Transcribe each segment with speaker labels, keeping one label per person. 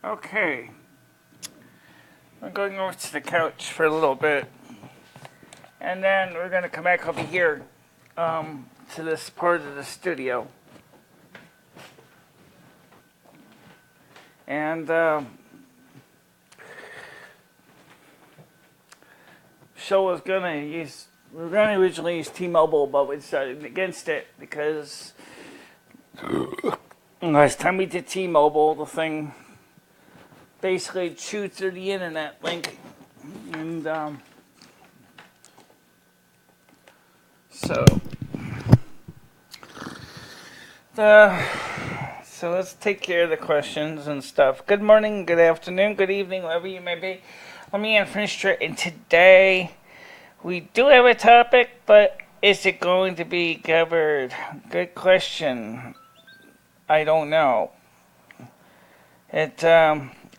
Speaker 1: Okay. I'm going over to the couch for a little bit. And then we're going to come back over here to this part of the studio. And show was going to use... We were going to originally use T-Mobile, but we decided against it because last time we did T-Mobile, the thing basically chewed through the internet link. And so let's take care of the questions and stuff. Good morning, good afternoon, good evening, wherever you may be. I'm Ian Finistra, and today we do have a topic, but is it going to be covered? Good question. I don't know.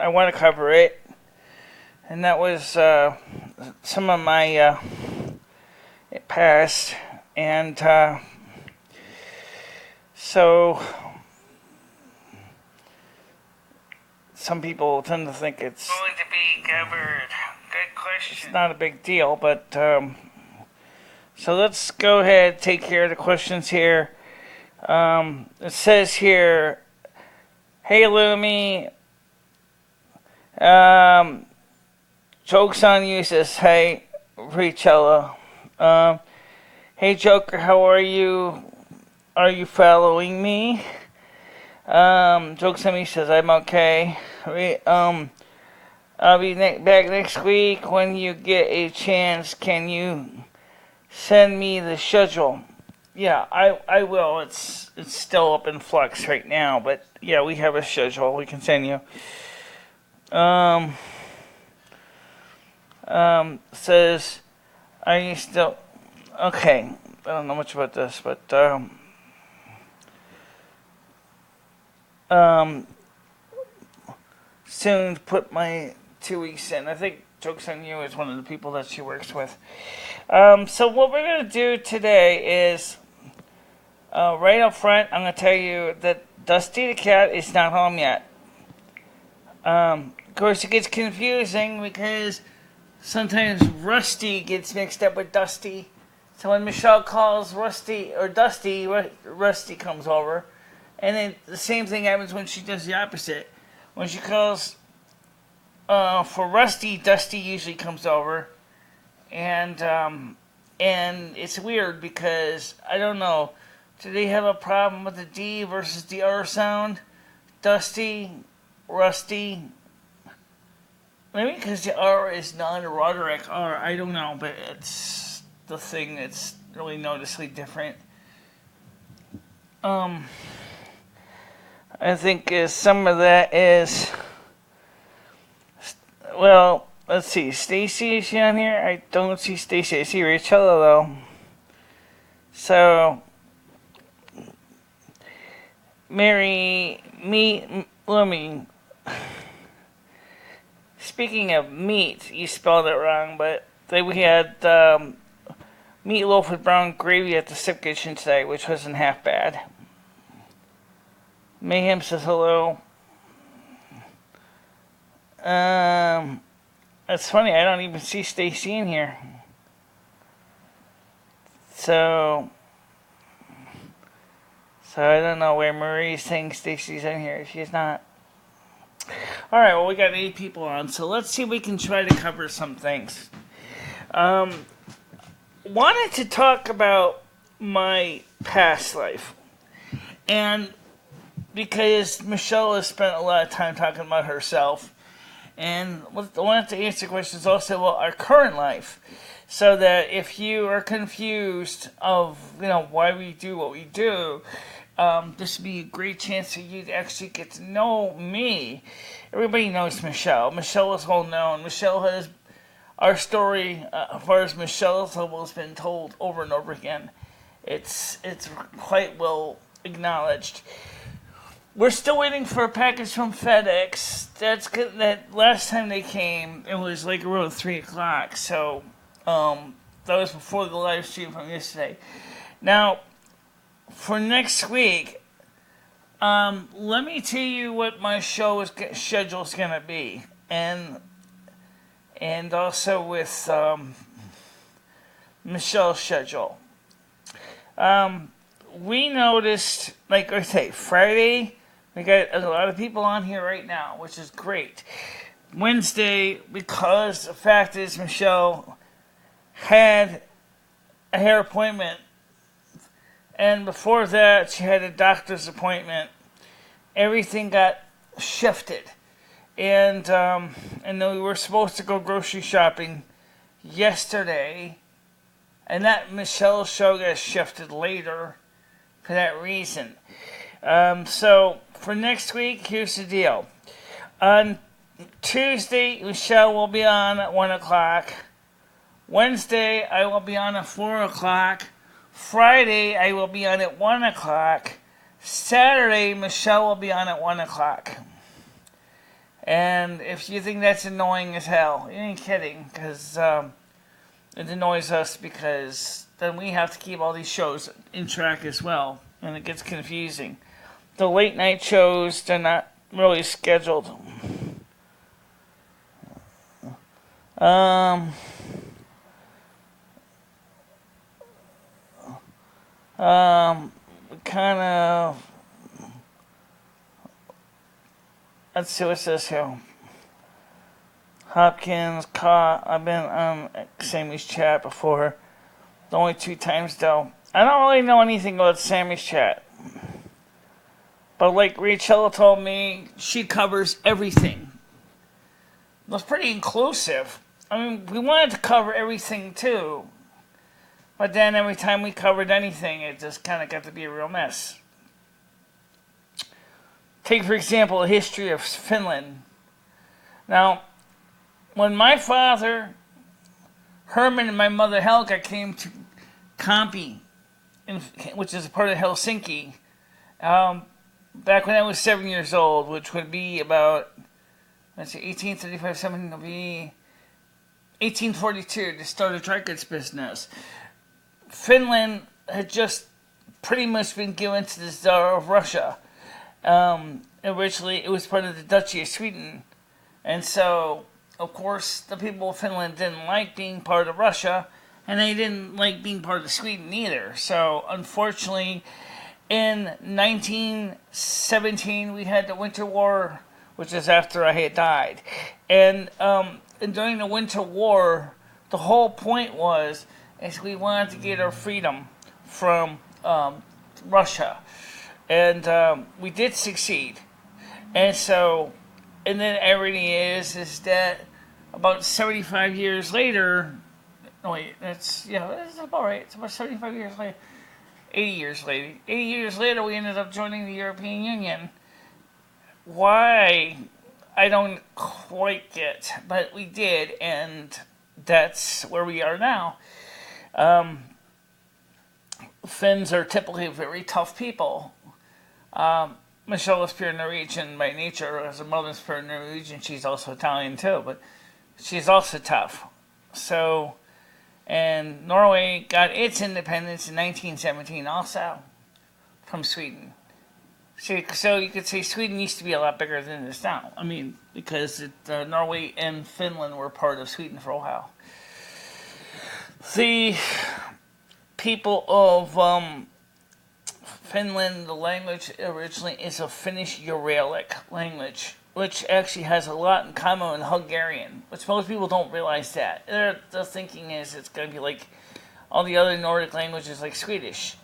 Speaker 1: I want to cover it, and that was some of my past, and so some people tend to think it's going to be covered. Good question. It's not a big deal, but so let's go ahead and take care of the questions here. It says here, hey Lumi, Joke's on you says, hey Richella. Hey Joker, how are you? Are you following me? Joke's on me says, I'm okay. I'll be back next week. When you get a chance, can you send me the schedule? Yeah, I will. It's still up in flux right now, but yeah, we have a schedule we can send you. Says, are you still okay? I don't know much about this, but soon to put my 2 weeks in. I think Joke's on You is one of the people that she works with. So what we're going to do today is, right up front, I'm going to tell you that Dusty the cat is not home yet. Of course, it gets confusing because sometimes Rusty gets mixed up with Dusty. So when Michelle calls Rusty or Dusty, Rusty comes over. And then the same thing happens when she does the opposite. When she calls for Rusty, Dusty usually comes over. And it's weird because, I don't know, do they have a problem with the D versus the R sound? Dusty, Rusty. Maybe because the R is non-erotic R, I don't know, but it's the thing that's really noticeably different. I think some of that is, well, let's see, Stacy, is she on here? I don't see Stacy, I see Rachella though. So, Lumi, speaking of meat, you spelled it wrong, but we had meatloaf with brown gravy at the Sip Kitchen today, which wasn't half bad. Mayhem says hello. It's funny, I don't even see Stacy in here. So I don't know where Marie's saying Stacy's in here. She's not. Alright, well, we got 8 people on, so let's see if we can try to cover some things. Wanted to talk about my past life. And because Michelle has spent a lot of time talking about herself, and I wanted to answer questions also about our current life, so that if you are confused of why we do what we do, this would be a great chance for you to actually get to know me. Everybody knows Michelle. Michelle is well known. Michelle has our story, as far as Michelle's level, has been told over and over again. It's quite well acknowledged. We're still waiting for a package from FedEx. That's good. That last time they came, it was like around 3 o'clock. So that was before the live stream from yesterday. Now, for next week, Let me tell you what my schedule is gonna be, and also with Michelle's schedule. We noticed, like I say, Friday, we got a lot of people on here right now, which is great. Wednesday, because the fact is Michelle had a hair appointment, and before that she had a doctor's appointment. Everything got shifted, and then we were supposed to go grocery shopping yesterday, and that Michelle's show got shifted later for that reason. So for next week, here's the deal. On Tuesday, Michelle will be on at 1 o'clock. Wednesday, I will be on at 4 o'clock. Friday, I will be on at 1 o'clock. Saturday, Michelle will be on at 1 o'clock. And if you think that's annoying as hell, you ain't kidding, because it annoys us, because then we have to keep all these shows in track as well, and it gets confusing. The late night shows, they're not really scheduled. Kind of. Let's see what says here. Hopkins, I've been on Sammy's chat before. The only 2 times though. I don't really know anything about Sammy's chat. But like Rachel told me, she covers everything. It was pretty inclusive. I mean, we wanted to cover everything too. But then every time we covered anything, it just kind of got to be a real mess. Take, for example, the history of Finland. Now, when my father, Herman, and my mother, Helga, came to Kampi, which is a part of Helsinki, back when I was 7 years old, which would be about, let's see, 1835, 17, would be 1842, to start a dry goods business. Finland had just pretty much been given to the Tsar of Russia. Originally, it was part of the Duchy of Sweden. And so, of course, the people of Finland didn't like being part of Russia, and they didn't like being part of Sweden either. So, unfortunately, in 1917, we had the Winter War, which is after I had died. And during the Winter War, the whole point was is we wanted to get our freedom from Russia. And we did succeed. And so, and then irony is that about 75 years later, no wait, that's about right. It's about 75 years later, 80 years later. 80 years later, we ended up joining the European Union. Why? I don't quite get, but we did, and that's where we are now. Finns are typically very tough people. Michelle is pure Norwegian by nature. As her mother's pure Norwegian, she's also Italian too, but she's also tough. So, and Norway got its independence in 1917 also from Sweden. So you could say Sweden used to be a lot bigger than it is now. I mean, because Norway and Finland were part of Sweden for a while. The people of Finland, the language originally is a Finnish Uralic language, which actually has a lot in common with Hungarian, which most people don't realize that. Their thinking is it's going to be like all the other Nordic languages like Swedish.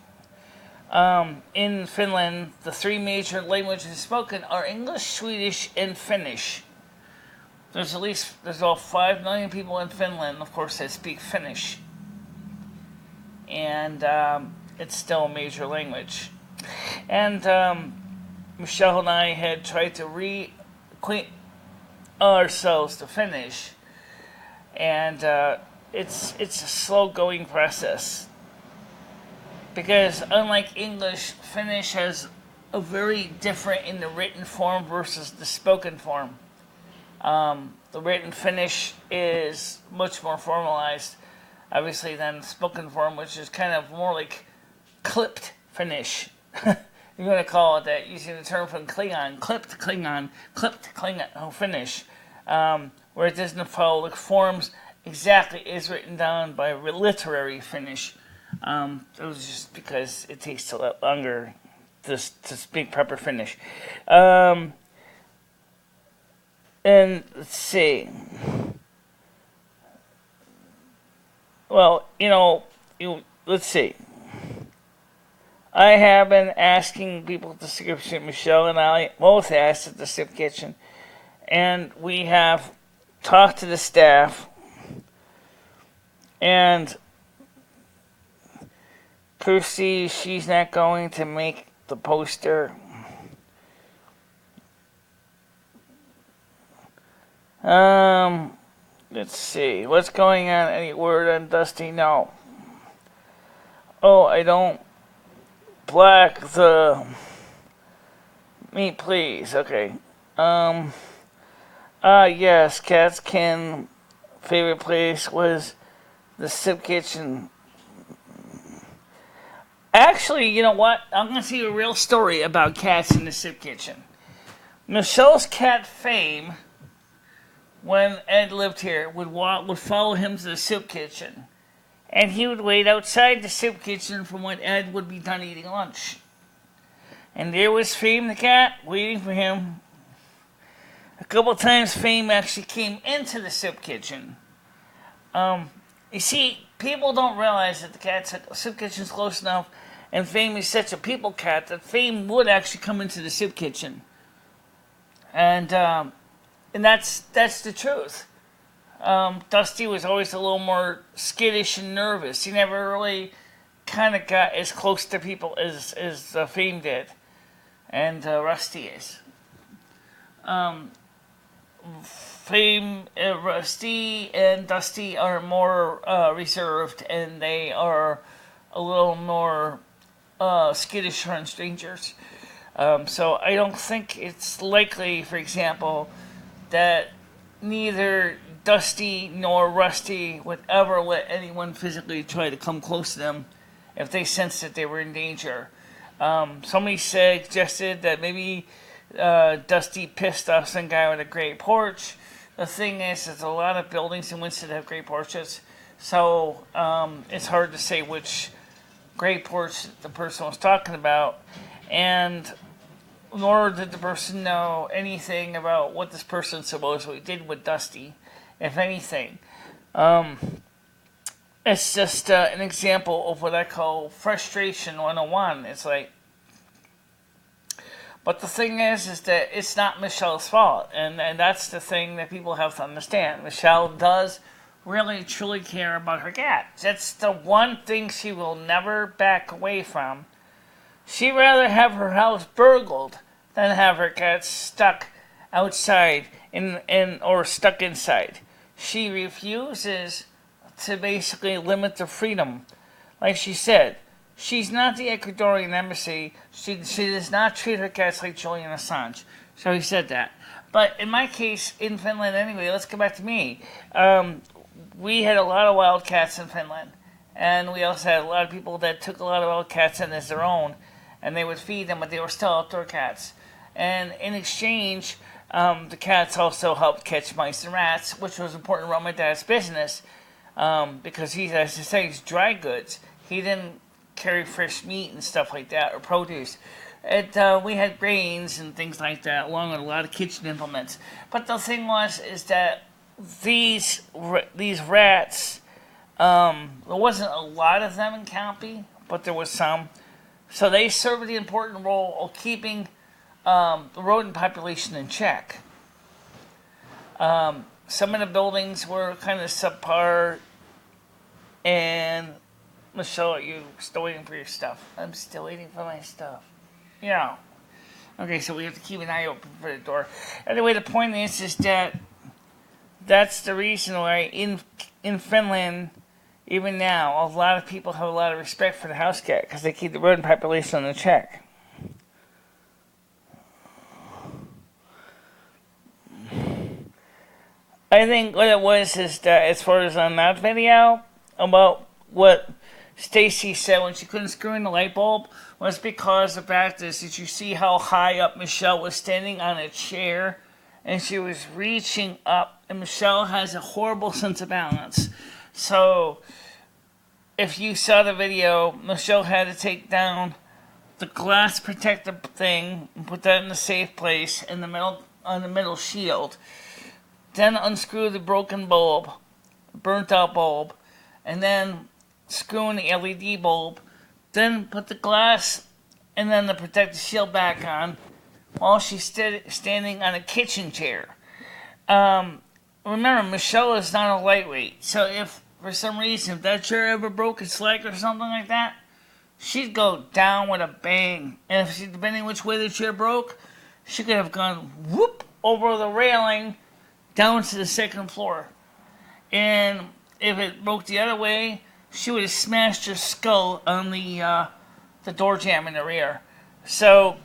Speaker 1: In Finland, the 3 major languages spoken are English, Swedish, and Finnish. There's about 5 million people in Finland, of course, that speak Finnish. And it's still a major language. And Michelle and I had tried to reacquaint ourselves to Finnish. And it's a slow-going process. Because unlike English, Finnish has a very different in the written form versus the spoken form. The written Finnish is much more formalized, obviously, than spoken form, which is kind of more like clipped Finnish. you're going to call it that, using the term from Klingon, clip to Klingon, finish, where it doesn't follow the forms exactly as written down by a literary finish. It was just because it takes a lot longer to speak proper Finnish. And let's see. Well, let's see. I have been asking people at the Soup Kitchen, Michelle and I both asked at the Soup Kitchen, and we have talked to the staff, and Kirsty, she's not going to make the poster. Let's see. What's going on? Any word on Dusty? No. Oh, I don't black the meat, please. Okay. Yes, Cat's Kin favorite place was the Soup Kitchen. Actually, you know what? I'm going to tell you a real story about cats in the Soup Kitchen. Michelle's cat Fame, when Ed lived here, would follow him to the Soup Kitchen. And he would wait outside the Soup Kitchen from when Ed would be done eating lunch. And there was Fame the cat waiting for him. A couple of times Fame actually came into the Soup Kitchen. You see, people don't realize that the Soup Kitchen's close enough, and Fame is such a people cat that Fame would actually come into the Soup Kitchen. And that's the truth. Dusty was always a little more skittish and nervous. He never really kind of got as close to people as Fame did, and Rusty is. Fame, Rusty, and Dusty are more reserved, and they are a little more skittish around strangers. So I don't think it's likely, for example, that neither Dusty nor Rusty would ever let anyone physically try to come close to them if they sensed that they were in danger. Somebody suggested that maybe Dusty pissed off some guy with a great porch. The thing is, there's a lot of buildings in Winston that have great porches, so it's hard to say which great porch the person was talking about, and nor did the person know anything about what this person supposedly did with Dusty, if anything. It's just an example of what I call frustration 101. It's like, but the thing is that it's not Michelle's fault, and that's the thing that people have to understand. Michelle does really, truly care about her cat. That's the one thing she will never back away from. She'd rather have her house burgled than have her cat stuck outside or stuck inside. She refuses to basically limit the freedom. Like she said, she's not the Ecuadorian embassy. She does not treat her cats like Julian Assange. So he said that. But in my case, in Finland anyway, let's go back to me. We had a lot of wild cats in Finland. And we also had a lot of people that took a lot of wild cats in as their own. And they would feed them, but they were still outdoor cats. And in exchange, the cats also helped catch mice and rats, which was important around my dad's business. Because he, as I say, he's dry goods. He didn't carry fresh meat and stuff like that, or produce. We had grains and things like that, along with a lot of kitchen implements. But the thing is that these rats, there wasn't a lot of them in Calpe, but there was some. So they served the important role of keeping the rodent population in check. Some of the buildings were kind of subpar, and Michelle, are you still waiting for your stuff? I'm still waiting for my stuff. Yeah. Okay, so we have to keep an eye open for the door. Anyway, the point is that that's the reason why in Finland, even now, a lot of people have a lot of respect for the house cat because they keep the rodent population on the check. I think what it was is that as far as on that video about what Stacy said when she couldn't screw in the light bulb was because the fact is, did you see how high up Michelle was standing on a chair? And she was reaching up, and Michelle has a horrible sense of balance. So, if you saw the video, Michelle had to take down the glass protector thing and put that in a safe place in the middle, on the middle shield. Then unscrew the broken bulb, burnt out bulb, and then screw in the LED bulb. Then put the glass and then the protective shield back on while she's standing on a kitchen chair. Remember, Michelle is not a lightweight, so if for some reason if that chair ever broke its leg or something like that, she'd go down with a bang. And if she, depending which way the chair broke, she could have gone whoop over the railing down to the second floor. And if it broke the other way, she would have smashed her skull on the door jamb in the rear. So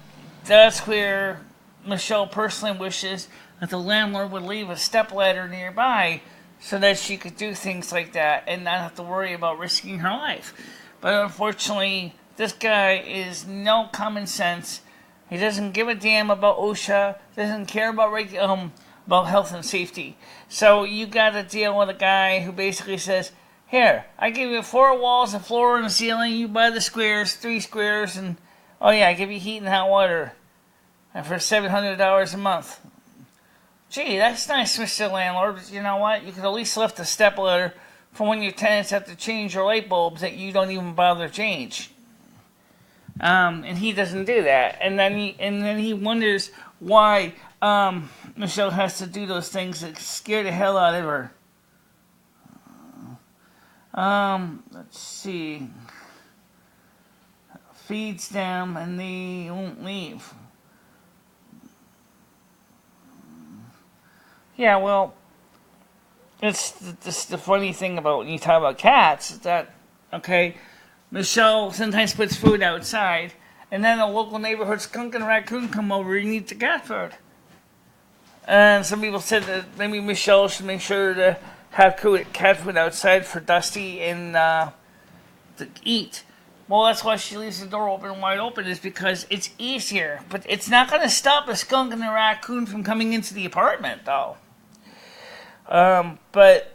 Speaker 1: that's where Michelle personally wishes that the landlord would leave a stepladder nearby so that she could do things like that and not have to worry about risking her life. But unfortunately, this guy is no common sense. He doesn't give a damn about OSHA, doesn't care about health and safety. So you got to deal with a guy who basically says, here, I give you 4 walls, a floor, and a ceiling. You buy the squares, 3 squares, and oh yeah, I give you heat and hot water. And for $700 a month. Gee, that's nice, Mr. Landlord. But you know what? You could at least left a stepladder for when your tenants have to change your light bulbs that you don't even bother to change. And he doesn't do that. And then he wonders why Michelle has to do those things that scare the hell out of her. Let's see. Feeds them and they won't leave. Yeah, well, it's the funny thing about when you talk about cats is that, okay, Michelle sometimes puts food outside, and then a local neighborhood skunk and raccoon come over and eat the cat food. And some people said that maybe Michelle should make sure to have cat food outside for Dusty and to eat. Well, that's why she leaves the door wide open, is because it's easier. But it's not going to stop a skunk and a raccoon from coming into the apartment, though. But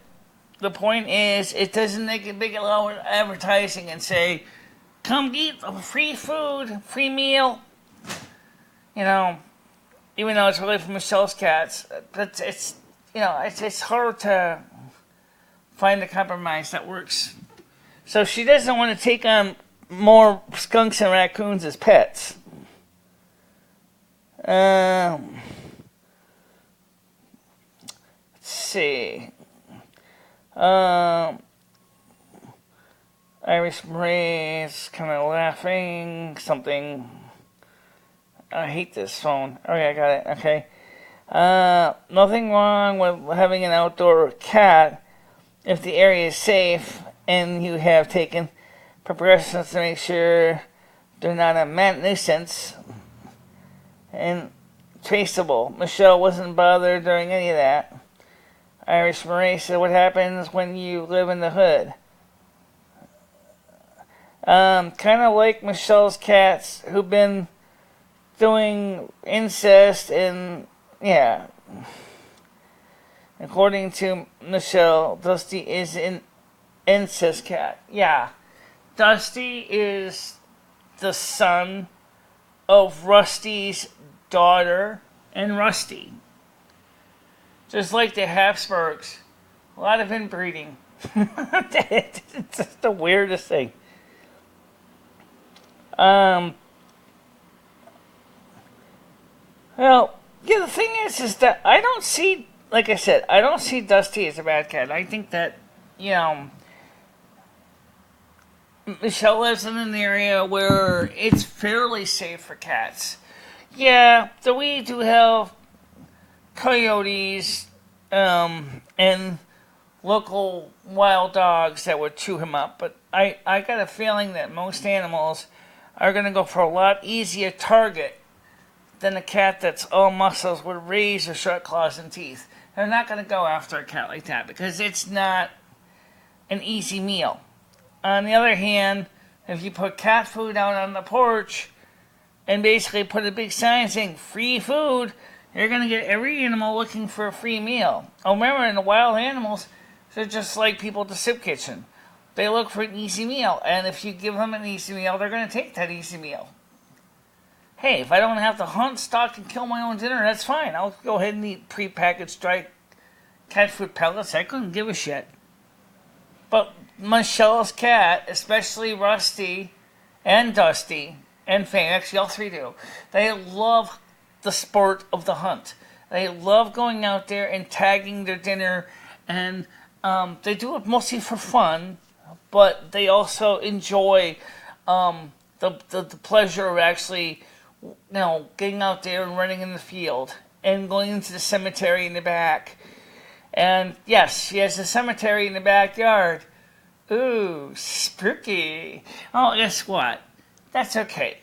Speaker 1: the point is, it doesn't make a big advertising and say, come eat free food, free meal. You know, even though it's really for Michelle's cats, but it's hard to find a compromise that works. So she doesn't want to take on more skunks and raccoons as pets. Let's see. Irish Marie's kind of laughing. Something. I hate this phone. Okay, I got it. Okay. Nothing wrong with having an outdoor cat if the area is safe and you have taken precautions to make sure they're not a nuisance and traceable. Michelle wasn't bothered during any of that. Irish Marie said, what happens when you live in the hood? Kind of like Michelle's cats who've been doing incest and, yeah. According to Michelle, Dusty is an incest cat. Yeah. Dusty is the son of Rusty's daughter and Rusty. Just like the Habsburgs. A lot of inbreeding. It's just the weirdest thing. Well, yeah, the thing is that I don't see, like I said, I don't see Dusty as a bad cat. I think that, Michelle lives in an area where it's fairly safe for cats. Yeah, we do have coyotes and local wild dogs that would chew him up, but I got a feeling that most animals are going to go for a lot easier target than a cat that's all muscles with razor sharp claws and teeth. They're not going to go after a cat like that because it's not an easy meal. on the other hand, if you put cat food out on the porch and basically put a big sign saying free food, you're going to get every animal looking for a free meal. Oh, remember, in the wild animals, they're just like people at the soup kitchen. They look for an easy meal, and if you give them an easy meal, they're going to take that easy meal. Hey, if I don't have to hunt, stalk, and kill my own dinner, that's fine. I'll go ahead and eat prepackaged dry cat food pellets. I couldn't give a shit. But Michelle's cat, especially Rusty and Dusty and Fane, actually all three do, they love the sport of the hunt. They love going out there and tagging their dinner, and they do it mostly for fun, but they also enjoy the pleasure of actually, getting out there and running in the field and going into the cemetery in the back. And yes, she has a cemetery in the backyard. Ooh, spooky. Oh, guess what? That's okay.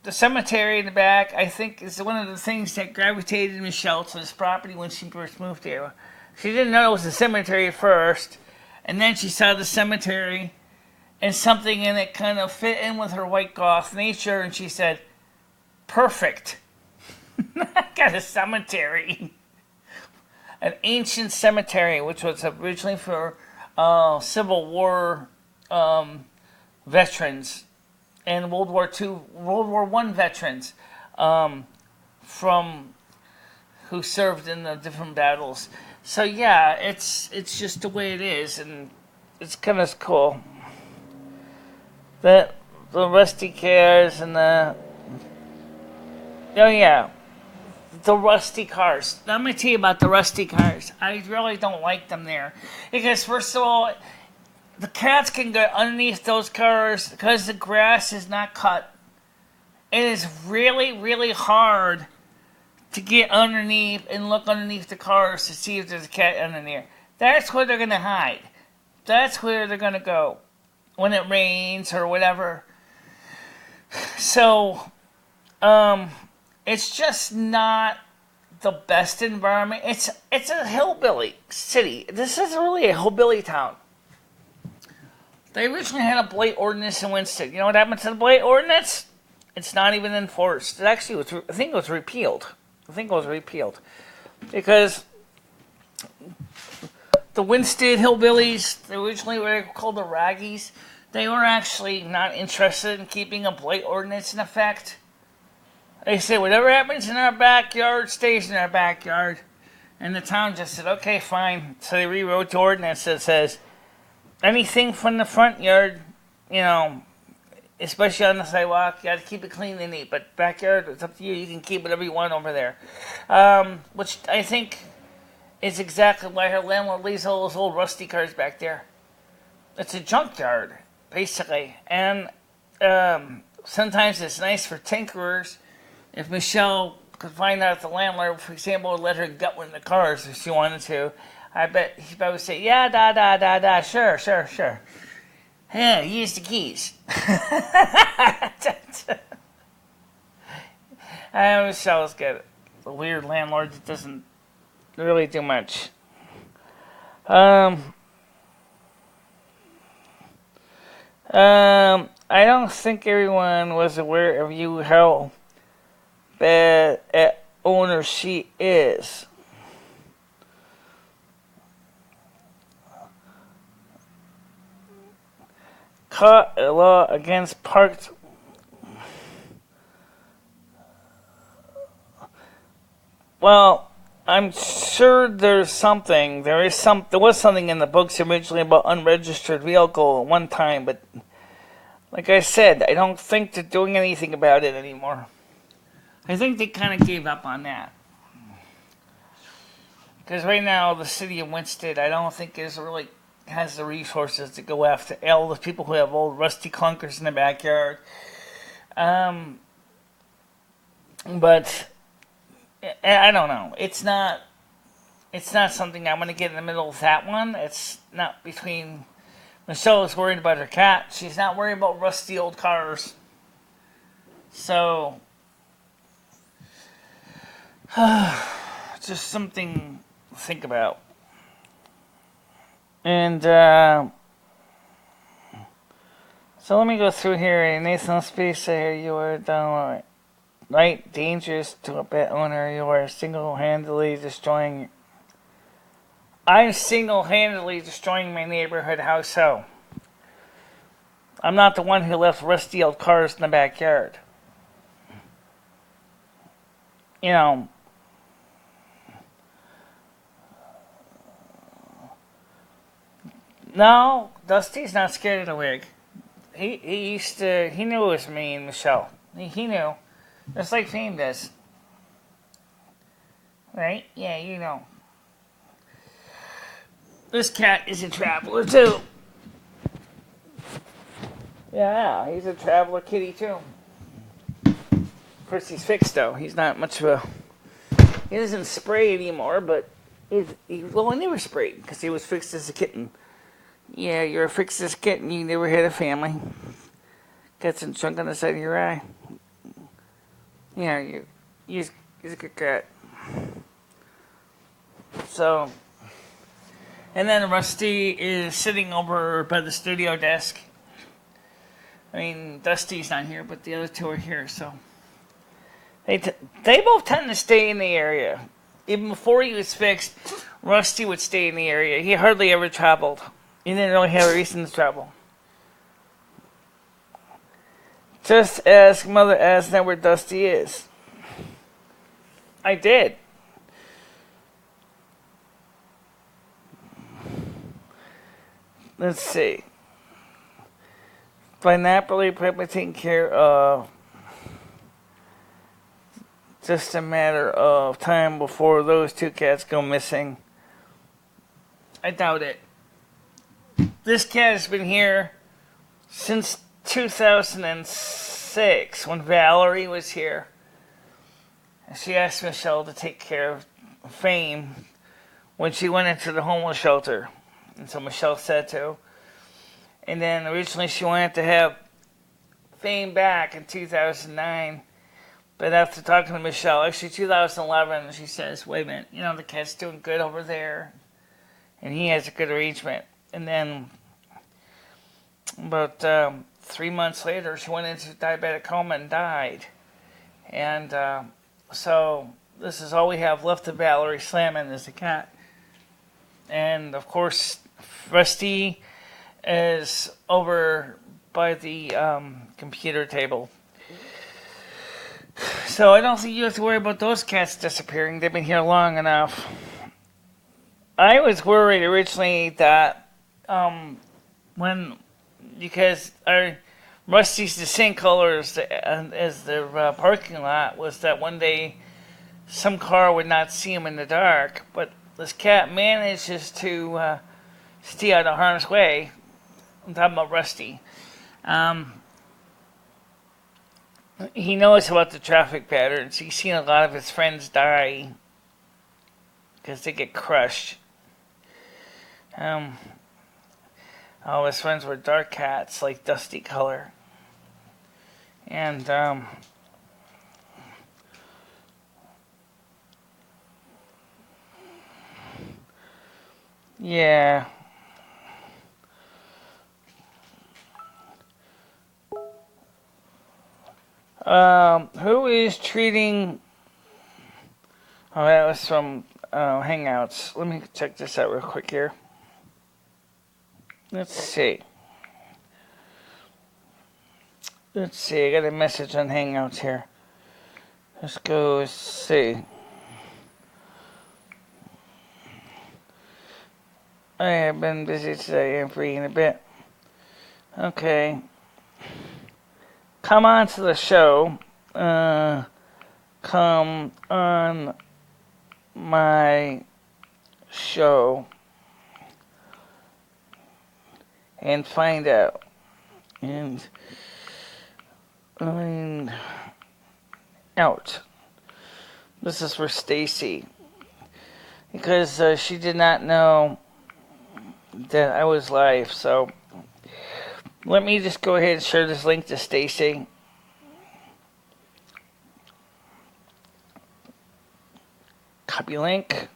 Speaker 1: The cemetery in the back, I think, is one of the things that gravitated Michelle to this property when she first moved here. She didn't know it was a cemetery at first, and then she saw the cemetery, and something in it kind of fit in with her white goth nature, and she said, perfect. I got a cemetery. An ancient cemetery, which was originally for Civil War veterans and World War I veterans from who served in the different battles. So yeah, it's just the way it is, and it's kind of cool. The rusty cars and the rusty cars. Let me tell you about the rusty cars. I really don't like them there. Because first of all, the cats can get underneath those cars because the grass is not cut. It is really, really hard to get underneath and look underneath the cars to see if there's a cat under there. That's where they're going to hide. That's where they're going to go when it rains or whatever. So, it's just not the best environment. It's a hillbilly city. This is really a hillbilly town. They originally had a blight ordinance in Winston. You know what happened to the blight ordinance? It's not even enforced. It actually was, I think it was repealed. Because the Winston hillbillies, they originally were called the Raggies, they were actually not interested in keeping a blight ordinance in effect. They said, whatever happens in our backyard stays in our backyard. And the town just said, okay, fine. So they rewrote the ordinance that says, anything from the front yard, especially on the sidewalk, you got to keep it clean and neat. But backyard, it's up to you. You can keep whatever you want over there. Which I think is exactly why her landlord leaves all those old rusty cars back there. It's a junkyard, basically. And sometimes it's nice for tinkerers. If Michelle could find out if the landlord, for example, would let her gut one of the cars if she wanted to, I bet he'd probably say, yeah, sure. Yeah, use the keys. Michelle's got a weird landlord that doesn't really do much. I don't think everyone was aware of how bad at owner she is. Caught a law against parked. Well, I'm sure there was something in the books originally about unregistered vehicle at one time, but like I said, I don't think they're doing anything about it anymore. I think they kind of gave up on that. Because right now, the city of Winston, I don't think has the resources to go after all the people who have old rusty clunkers in the backyard. But I don't know. It's not something I'm going to get in the middle of that one. It's not between. Michelle is worried about her cat. She's not worried about rusty old cars. So, just something to think about. And So let me go through here. Nathan Space here, you are down right, dangerous to a pet owner. You are single-handedly destroying. I'm single-handedly destroying my neighborhood. How so? I'm not the one who left rusty old cars in the backyard. You know. No, Dusty's not scared of the wig. He knew it was me and Michelle. He knew. Just like Fame does. Right? Yeah, you know. This cat is a traveler too. Yeah, he's a traveler kitty too. Of course, he's fixed though. He's not much of a. He doesn't spray anymore, but he never sprayed because he was fixed as a kitten. Yeah, you're a fixed as a kitten. You never had a family. Got some chunk on the side of your eye. Yeah, he's a good cat. So, and then Rusty is sitting over by the studio desk. I mean, Dusty's not here, but the other two are here, so. They both tend to stay in the area. Even before he was fixed, Rusty would stay in the area. He hardly ever traveled. He didn't really have a reason to travel. Just ask Mother Asna where Dusty is. I did. Let's see. By Napoli probably taking care of. Just a matter of time before those two cats go missing. I doubt it. This cat has been here since 2006 when Valerie was here. And she asked Michelle to take care of Fame when she went into the homeless shelter. And so Michelle said to. And then originally she wanted to have Fame back in 2009. But after talking to Michelle, actually 2011, she says, wait a minute, you know, the cat's doing good over there. And he has a good arrangement. And then about 3 months later, she went into diabetic coma and died. And so this is all we have left of Valerie Slammin is the cat. And of course, Rusty is over by the computer table. So I don't think you have to worry about those cats disappearing. They've been here long enough. I was worried originally that because Rusty's the same color as the parking lot, was that one day some car would not see him in the dark, but this cat manages to stay out of harm's way. I'm talking about Rusty. He knows about the traffic patterns. He's seen a lot of his friends die because they get crushed. All his friends were dark cats, like Dusty color. And, yeah. Who is treating... Oh, that was from Hangouts. Let me check this out real quick here. Let's see. I got a message on Hangouts here. Let's go see. I have been busy today and free in a bit. Okay. Come on to the show. Come on my show and find out. And out. This is for Stacy, because she did not know that I was live. So let me just go ahead and share this link to Stacy. Copy link.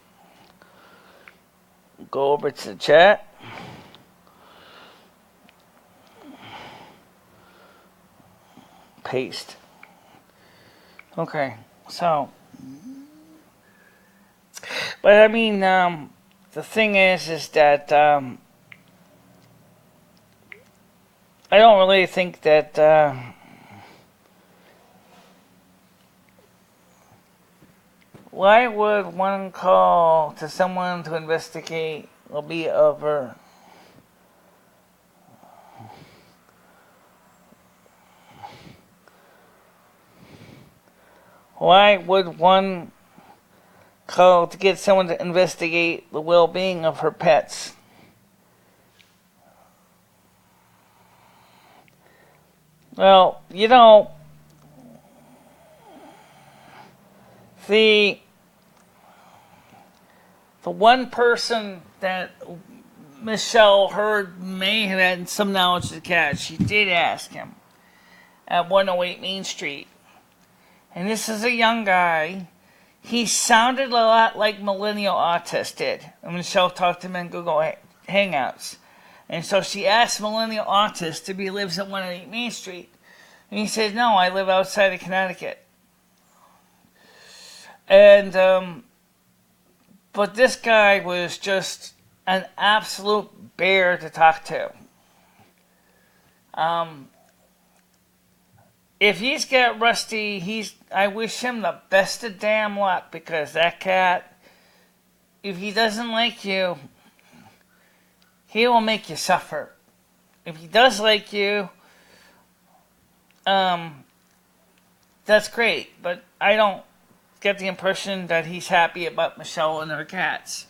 Speaker 1: Go over to the chat. paste. Okay, so, but I mean, the thing is that I don't really think that why would one call to someone to investigate will be over? Why would one call to get someone to investigate the well-being of her pets? Well, you know, the one person that Michelle heard may have had some knowledge of the cat, she did ask him at 108 Main Street. And this is a young guy. He sounded a lot like Millennial Autist did. And Michelle talked to him in Google Hangouts. And so she asked Millennial Autist if he lives at 108 Main Street. And he said, no, I live outside of Connecticut. And, but this guy was just an absolute bear to talk to. If he's got Rusty, I wish him the best of damn luck, because that cat, if he doesn't like you, he will make you suffer. If he does like you, that's great, but I don't get the impression that he's happy about Michelle and her cats,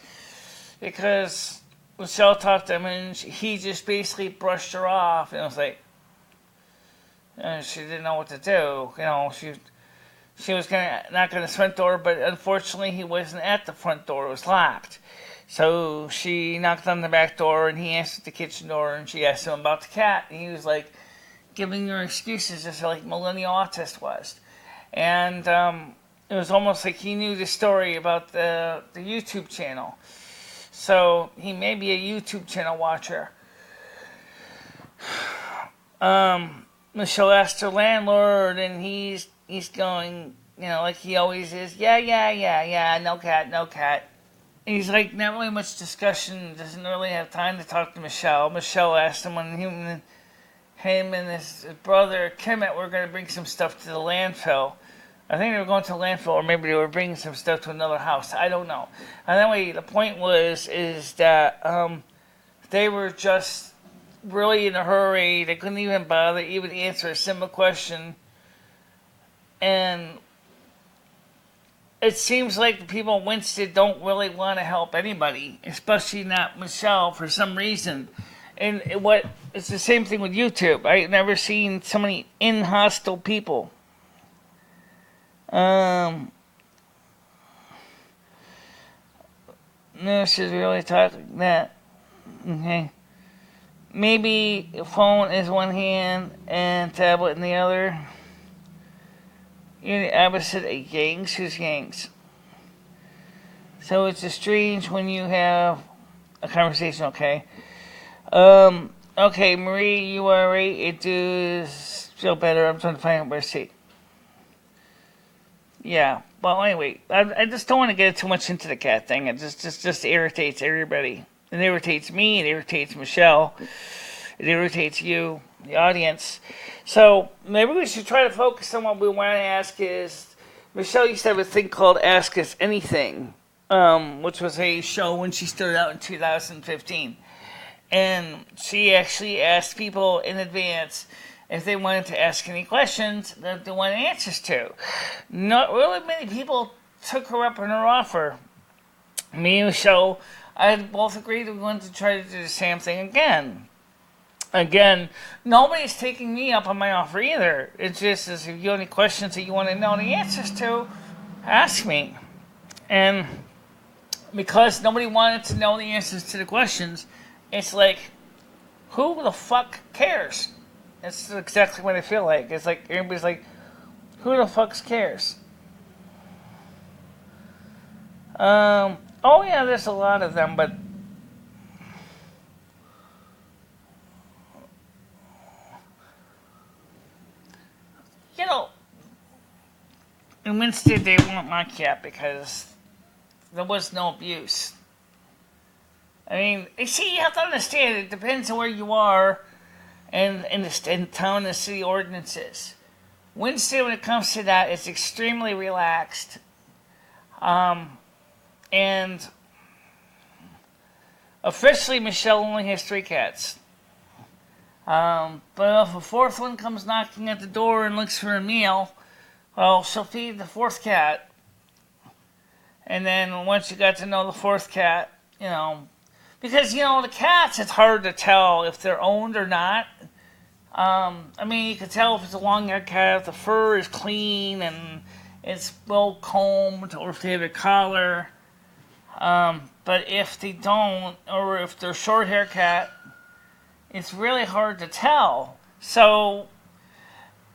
Speaker 1: because Michelle talked to him and he just basically brushed her off, and it was like, she didn't know what to do. You know, she was gonna knock on the front door, but unfortunately he wasn't at the front door; it was locked. So she knocked on the back door, and he answered the kitchen door, and she asked him about the cat, and he was like giving her excuses, just like Millennial Autist was, and it was almost like he knew the story about the YouTube channel. So he may be a YouTube channel watcher. Michelle asked her landlord, and he's going, you know, like he always is. Yeah. No cat. And he's like, not really much discussion. Doesn't really have time to talk to Michelle. Michelle asked him when him and his brother Kemet were going to bring some stuff to the landfill. I think they were going to the landfill, or maybe they were bringing some stuff to another house. I don't know. And anyway, the point is that they were just really in a hurry. They couldn't even bother even answer a simple question. And it seems like the people in Winston don't really want to help anybody, especially not Michelle for some reason. And it's the same thing with YouTube. I've never seen so many inhostile people. No, she's really talking that. Okay. Maybe phone is one hand and tablet in the other. You're the opposite of gangs. Who's gangs? So it's just strange when you have a conversation, okay? Okay, Marie, you are right. It does feel better. I'm trying to find out where to see. Yeah. Well, anyway, I just don't want to get too much into the cat thing. It just irritates everybody. It irritates me. It irritates Michelle. It irritates you, the audience. So maybe we should try to focus on what we want to ask is, Michelle used to have a thing called Ask Us Anything, which was a show when she started out in 2015. And she actually asked people in advance if they wanted to ask any questions that they wanted answers to. Not really many people took her up on her offer. Me and Michelle, I both agreed we wanted to try to do the same thing again. Again, nobody's taking me up on my offer either. It's just as if you have any questions that you want to know the answers to, ask me. And because nobody wanted to know the answers to the questions, it's like, who the fuck cares? That's exactly what I feel like. It's like, everybody's like, who the fuck cares? Oh yeah, there's a lot of them, but in Winstead they want my cat because there was no abuse. I mean, you see, you have to understand, it depends on where you are and in town and city ordinances. Winstead, when it comes to that, is extremely relaxed. And officially, Michelle only has 3 cats. But if a 4th one comes knocking at the door and looks for a meal, well, she'll feed the 4th cat. And then once you got to know the 4th cat, because, the cats, it's hard to tell if they're owned or not. I mean, you can tell if it's a long-haired cat, if the fur is clean and it's well combed, or if they have a collar. But if they don't, or if they're short-haired cat, it's really hard to tell. So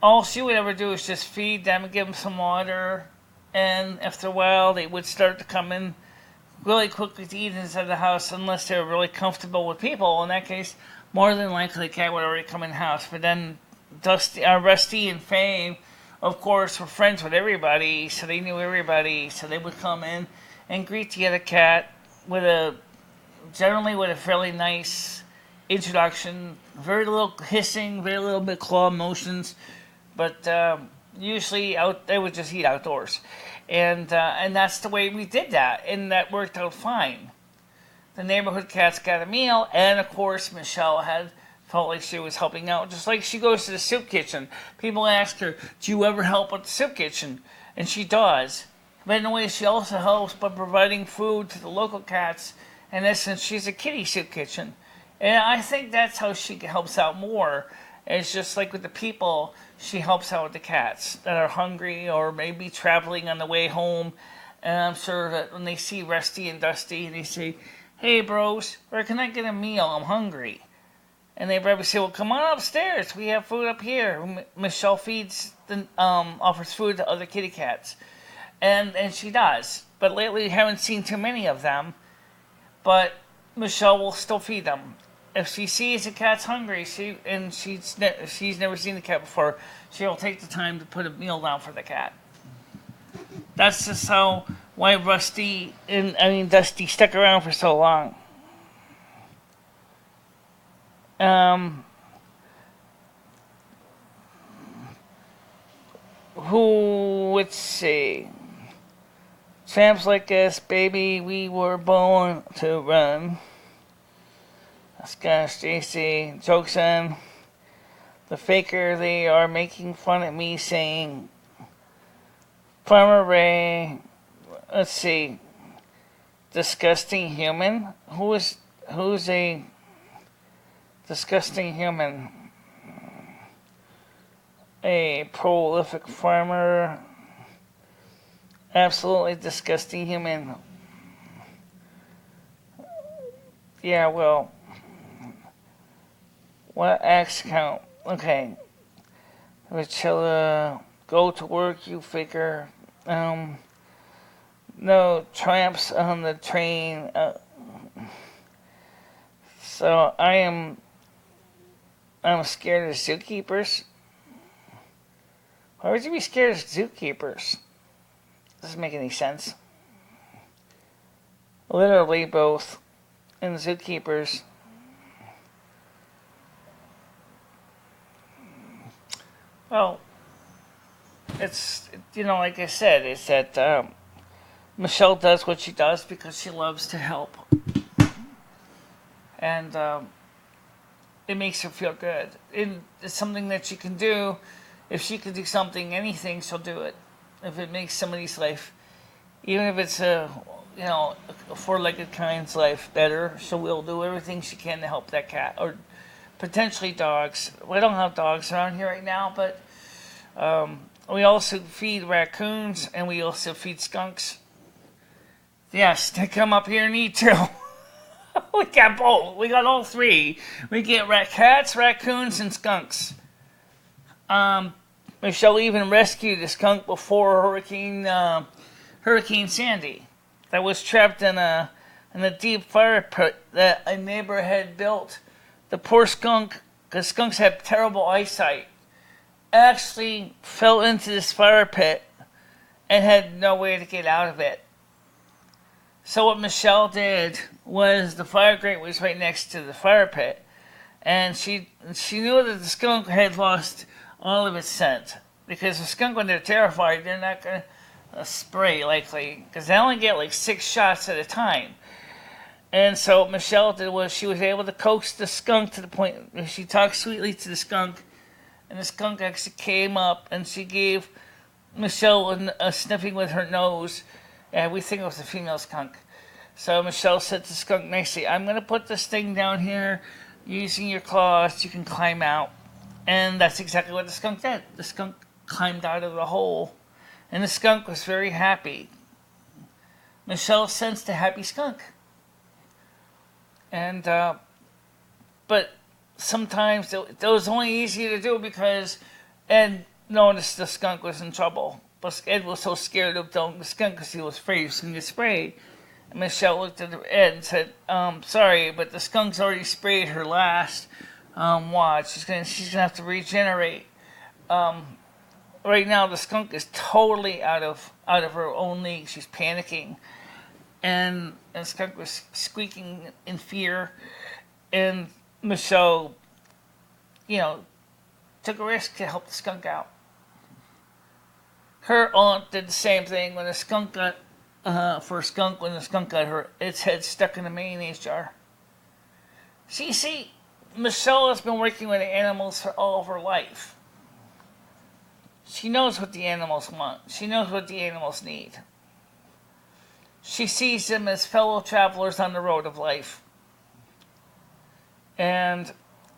Speaker 1: all she would ever do is just feed them and give them some water. And after a while, they would start to come in really quickly to eat inside the house unless they were really comfortable with people. In that case, more than likely the cat would already come in the house. But then Rusty and Faye, of course, were friends with everybody, so they knew everybody. So they would come in and greet the other cat generally with a fairly nice introduction. Very little hissing, very little bit claw motions, but usually they would just eat outdoors. And that's the way we did that, and that worked out fine. The neighborhood cats got a meal, and of course Michelle felt like she was helping out, just like she goes to the soup kitchen. People ask her, do you ever help at the soup kitchen? And she does. But in a way, she also helps by providing food to the local cats. In essence, she's a kitty soup kitchen. And I think that's how she helps out more. It's just like with the people, she helps out with the cats that are hungry or maybe traveling on the way home. And I'm sure that when they see Rusty and Dusty, they say, hey bros, where can I get a meal? I'm hungry. And they probably say, well, come on upstairs. We have food up here. Michelle offers food to other kitty cats. And she does. But lately we haven't seen too many of them. But Michelle will still feed them. If she sees a cat's hungry, she's never seen the cat before, she'll take the time to put a meal down for the cat. That's just why Dusty stuck around for so long. Let's see. Tramps like us, baby, we were born to run. Scotch, JC, jokes on the faker. They are making fun of me saying, Farmer Ray, let's see, disgusting human? Who's a disgusting human? A prolific farmer, absolutely disgusting human. Yeah, well, what axe count? Okay. Richella, go to work, you faker. No tramps on the train. So I'm scared of zookeepers. Why would you be scared of zookeepers? Doesn't make any sense. Literally both. And zookeepers. Well, it's, like I said, it's that Michelle does what she does because she loves to help. And it makes her feel good. It's something that she can do. If she can do something, anything, she'll do it. If it makes somebody's life, even if it's a four-legged kind's life better, she will do everything she can to help that cat, or potentially dogs. We don't have dogs around here right now, but we also feed raccoons and we also feed skunks. Yes, they come up here and eat too. We got both. We got all three. We get cats, raccoons, and skunks. Michelle even rescued a skunk before Hurricane Sandy that was trapped in a deep fire pit that a neighbor had built. The poor skunk, because skunks have terrible eyesight, actually fell into this fire pit and had no way to get out of it. So what Michelle did was, the fire grate was right next to the fire pit, and she knew that the skunk had lost all of its scent, because the skunk, when they're terrified, they're not going to spray likely, because they only get like 6 shots at a time. And so what Michelle did was, she was able to coax the skunk to the point where she talked sweetly to the skunk, and the skunk actually came up, and she gave Michelle a sniffing with her nose, and we think it was a female skunk. So Michelle said to the skunk nicely, I'm going to put this thing down here, using your claws, you can climb out. And that's exactly what the skunk did. The skunk climbed out of the hole, and the skunk was very happy. Michelle sensed a happy skunk. And, but sometimes it was only easy to do because Ed noticed the skunk was in trouble. But Ed was so scared of telling the skunk because he was afraid he was going to get sprayed. And Michelle looked at Ed and said, sorry, but the skunk's already sprayed her last watch. She's gonna have to regenerate. Right now, the skunk is totally out of her own league. She's panicking. And the skunk was squeaking in fear. And Michelle, took a risk to help the skunk out. Her aunt did the same thing when the skunk got its head stuck in a mayonnaise jar. See, Michelle has been working with animals for all of her life. She knows what the animals want. She knows what the animals need. She sees them as fellow travelers on the road of life. And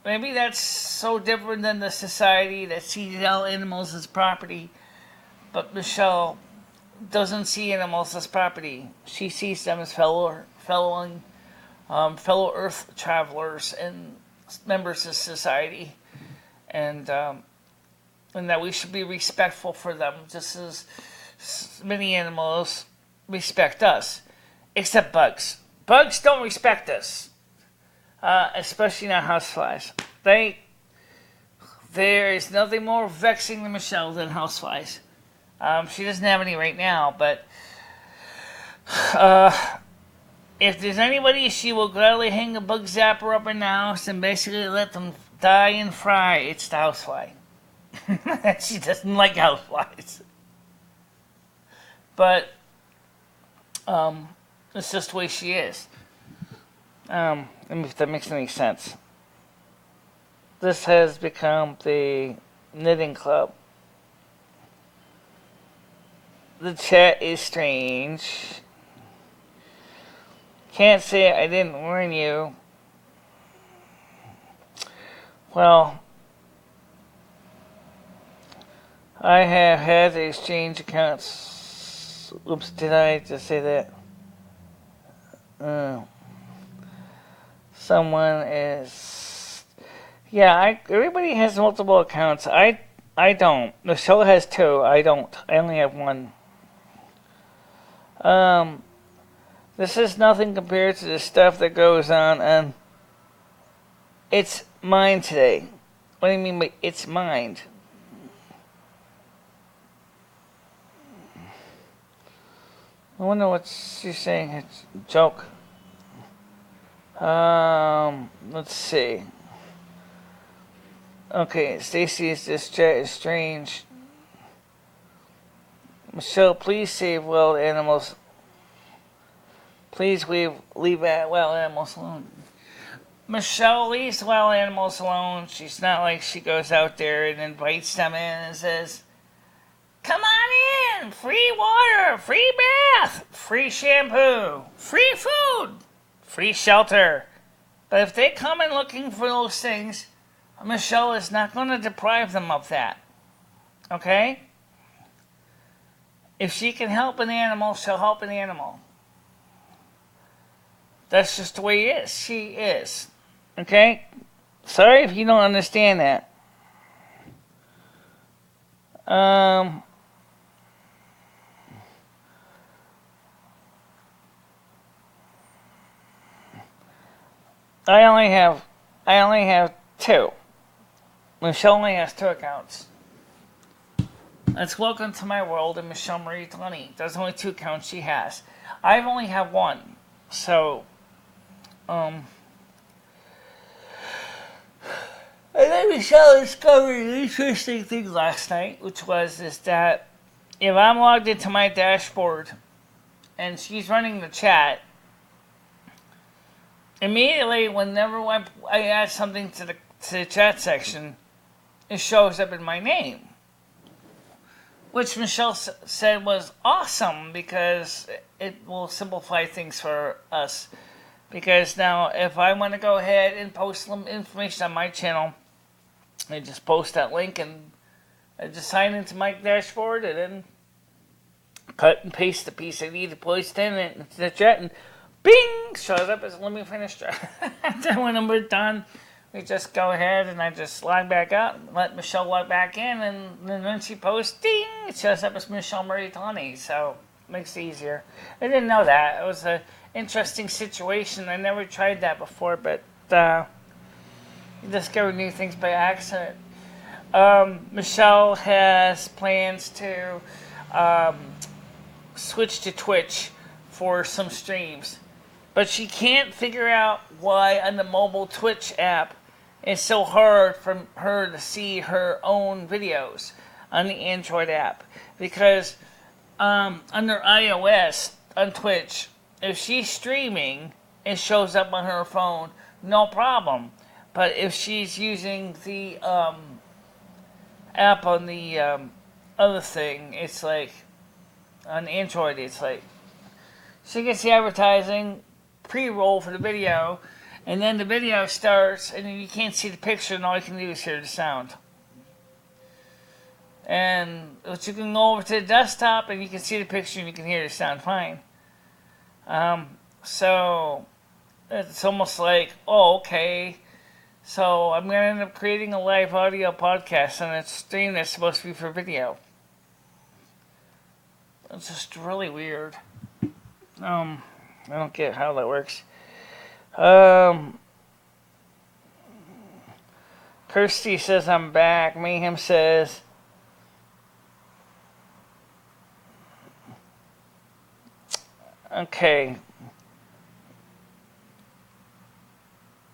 Speaker 1: maybe that's so different than the society that sees all animals as property. But Michelle doesn't see animals as property. She sees them as fellow Earth travelers and members of society, and that we should be respectful for them, just as many animals respect us, except bugs. Bugs don't respect us, especially not houseflies. There is nothing more vexing to Michelle than houseflies. She doesn't have any right now, but if there's anybody she will gladly hang a bug zapper up in the house and basically let them die and fry, it's the housefly. She doesn't like houseflies. But it's just the way she is. If that makes any sense. This has become the knitting club. The chat is strange. Can't say I didn't warn you. Well, I have had to exchange accounts. Oops, did I just say that? Someone is... Yeah, everybody has multiple accounts. I don't. Michelle has 2. I don't. I only have 1. This is nothing compared to the stuff that goes on, and it's mine today. What do you mean by it's mine? I wonder what she's saying. It's a joke. Let's see. Okay, Stacy's this chat is strange. Michelle, please save wild animals. Please leave wild animals alone. Michelle leaves wild animals alone. She's not like she goes out there and invites them in and says, come on in, free water, free bath, free shampoo, free food, free shelter. But if they come in looking for those things, Michelle is not going to deprive them of that. Okay? If she can help an animal, she'll help an animal. That's just the way it is. She is. Okay? Sorry if you don't understand that. I only have 2. Michelle only has 2 accounts. It's Welcome to My World and Michelle Marie Delaney. There's only 2 accounts she has. I've only have 1. So, and then Michelle discovered an interesting thing last night, which was that if I'm logged into my dashboard and she's running the chat, immediately whenever I add something to the chat section, it shows up in my name. Which Michelle said was awesome because it will simplify things for us. Because now if I want to go ahead and post some information on my channel, I just post that link and I just sign into my dashboard and then cut and paste the piece I need to post into the chat and bing! Shows up as Lumi Finistra. Then when we're done, we just go ahead and I just log back out, let Michelle log back in, and then when she posts, ding! It shows up as Michelle Marie Delaney, so it makes it easier. I didn't know that. It was an interesting situation. I never tried that before, but you discover new things by accident. Michelle has plans to switch to Twitch for some streams, but she can't figure out why on the mobile Twitch app it's so hard for her to see her own videos on the Android app. Because under iOS on Twitch, if she's streaming, it shows up on her phone, no problem. But if she's using the app on the other thing, it's like, on Android, it's like, she gets the advertising, pre-roll for the video, and then the video starts, and you can't see the picture, and all you can do is hear the sound. And but you can go over to the desktop, and you can see the picture, and you can hear the sound fine. So it's almost like, oh, okay. So I'm going to end up creating a live audio podcast on a stream that's supposed to be for video. It's just really weird. I don't get how that works. Kirsty says I'm back. Mayhem says okay.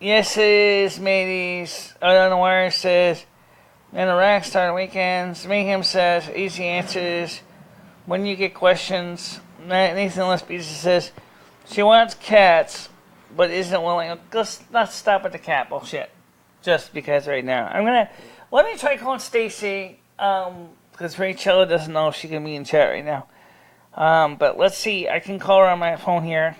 Speaker 1: Yes, it is, mateys. On the wire says in the rack start weekends. Mayhem says easy answers when you get questions. Nathan Lesby says she wants cats, but isn't willing. Let's stop at the cat bullshit. Just because right now. Let me try calling Stacy, because Rachel doesn't know if she can be in chat right now. But let's see. I can call her on my phone here.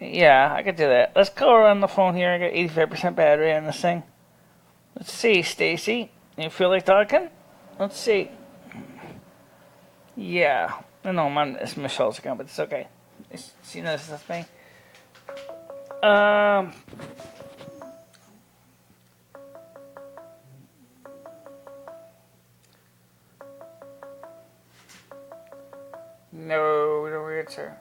Speaker 1: Yeah, I could do that. Let's call her on the phone here. I got 85% battery on this thing. Let's see, Stacy. You feel like talking? Let's see. Yeah. No, it's Michelle's account, but it's okay. She knows that's me. No, we don't answer.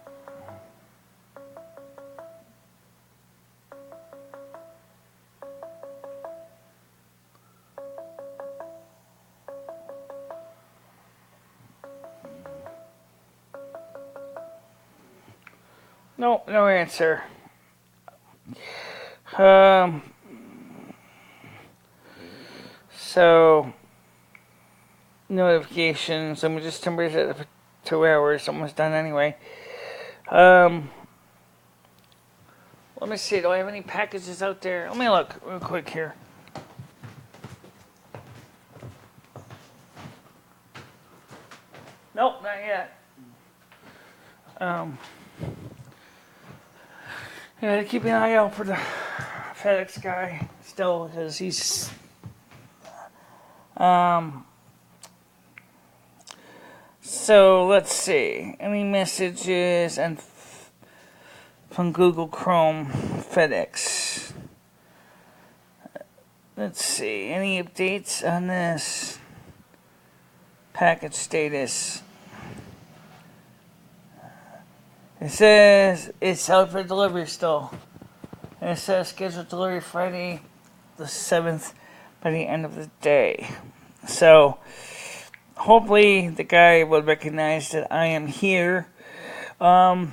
Speaker 1: No, no answer. So notifications. I'm just temporarily set for 2 hours. Almost done anyway. Let me see. Do I have any packages out there? Let me look real quick here. Nope, not yet. Yeah, keep an eye out for the FedEx guy still, because he's so let's see, any messages and from Google Chrome, FedEx. Let's see, any updates on this package status? It says it's out for delivery still. And it says scheduled delivery Friday the 7th by the end of the day. So, hopefully the guy will recognize that I am here. That's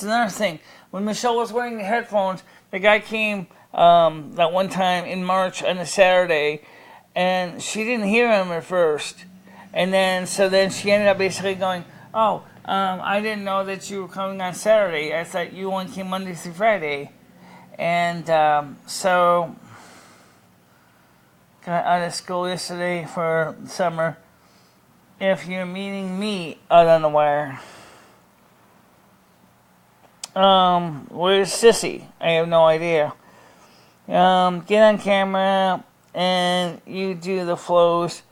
Speaker 1: another thing. When Michelle was wearing the headphones, the guy came that one time in March on a Saturday, and she didn't hear him at first. And then she ended up basically going, "Oh, I didn't know that you were coming on Saturday. I thought you only came Monday through Friday." And so got out of school yesterday for summer. If you're meeting me out on the wire. Where's Sissy? I have no idea. Get on camera and you do the flows.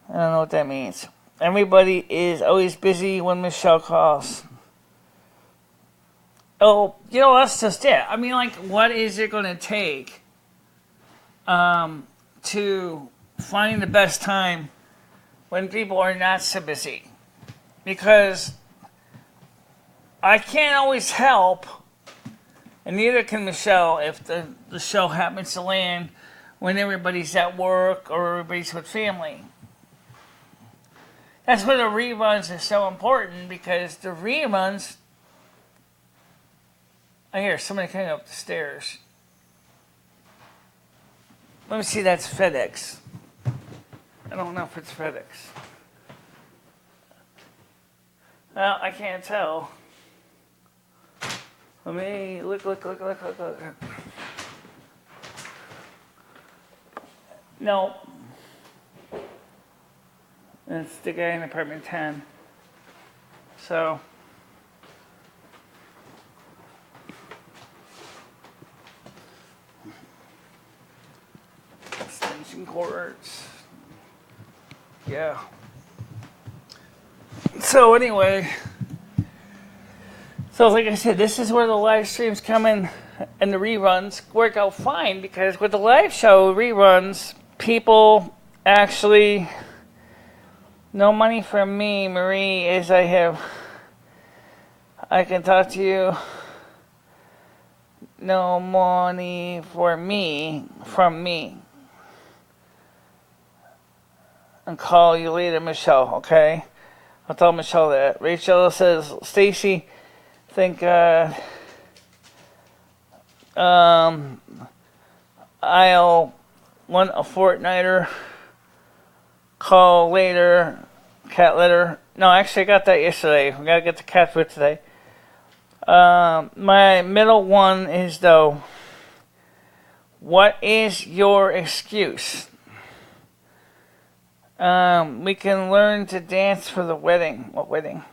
Speaker 1: I don't know what that means. Everybody is always busy when Michelle calls. Oh, that's just it. I mean, like, what is it going to take to find the best time when people are not so busy? Because I can't always help, and neither can Michelle, if the show happens to land when everybody's at work or everybody's with family. That's why the reruns are so important, because the reruns... I hear somebody coming up the stairs. Let me see, that's FedEx. I don't know if it's FedEx. Well, I can't tell. Let me look. No. It's the guy in apartment 10. So... extension cords. Yeah. So anyway, like I said, this is where the live streams come in, and the reruns work out fine, because with the live show reruns, people actually... No money from me, Marie, as I can talk to you. No money for me, from me. And call you later, Michelle, okay? I'll tell Michelle that. Rachel says, Stacy, thank God. I'll want a fortnighter. Call later. Cat litter. No, actually I got that yesterday. We gotta get the cat food today. My middle one is, though, what is your excuse? We can learn to dance for the wedding. What wedding?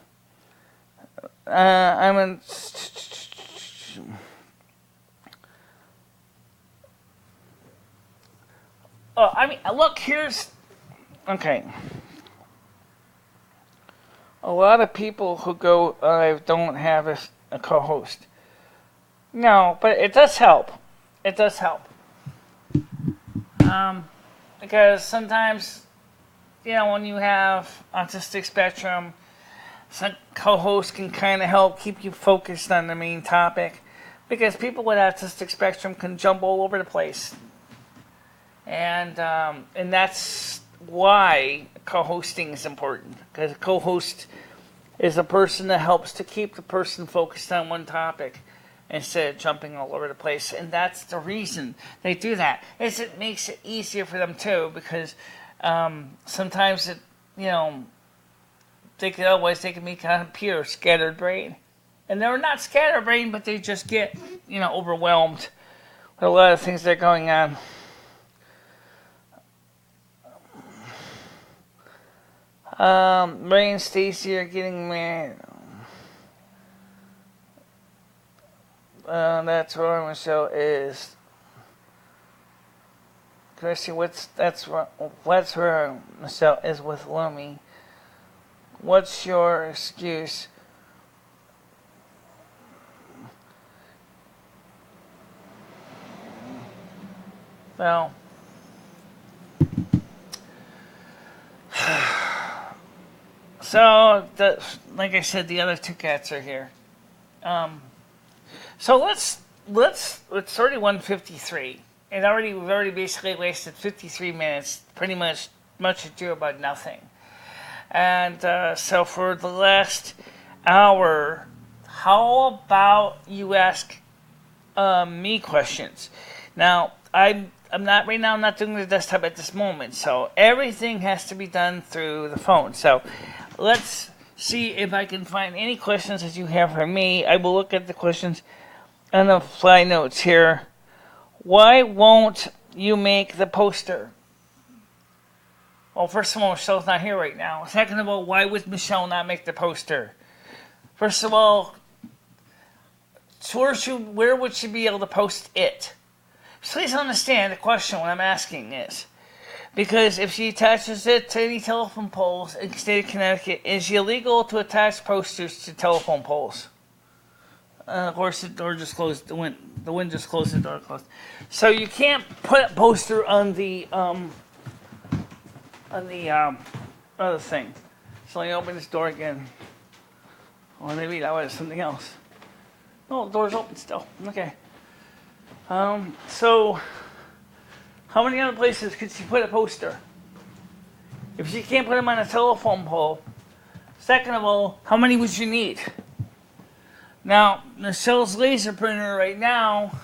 Speaker 1: I'm in... Oh, I mean, look, here's... Okay. A lot of people who go live don't have a co-host. No, but it does help. It does help. Because sometimes, when you have autistic spectrum, some co-hosts can kind of help keep you focused on the main topic. Because people with autistic spectrum can jump all over the place. And that's why co-hosting is important, because a co-host is a person that helps to keep the person focused on one topic instead of jumping all over the place. And that's the reason they do that, is it makes it easier for them too, because sometimes they can be kind of pure scattered brain, and they're not scattered brain, but they just get overwhelmed with a lot of things that are going on. Ray and Stacy are getting married. That's where Michelle is. Chrissy, that's where Michelle is with Lumi. What's your excuse? Well, so like I said, the other two cats are here. So it's 31:53. We've already basically wasted 53 minutes, pretty much much ado about nothing. And so for the last hour, how about you ask me questions? Now, I'm not right now. I'm not doing the desktop at this moment, so everything has to be done through the phone. So let's see if I can find any questions that you have for me. I will look at the questions on the fly notes here. Why won't you make the poster? Well, first of all, Michelle's not here right now. Second of all, why would Michelle not make the poster? First of all, where would she be able to post it? Please understand the question what I'm asking is. Because if she attaches it to any telephone poles in the state of Connecticut, is it illegal to attach posters to telephone poles? Of course, the door just closed. The wind just closed. The door closed. So you can't put a poster on the other thing. So let me open this door again. Or maybe that was something else. No, the door's open still. Okay. So how many other places could she put a poster? If she can't put them on a telephone pole, second of all, how many would you need? Now, Michelle's laser printer right now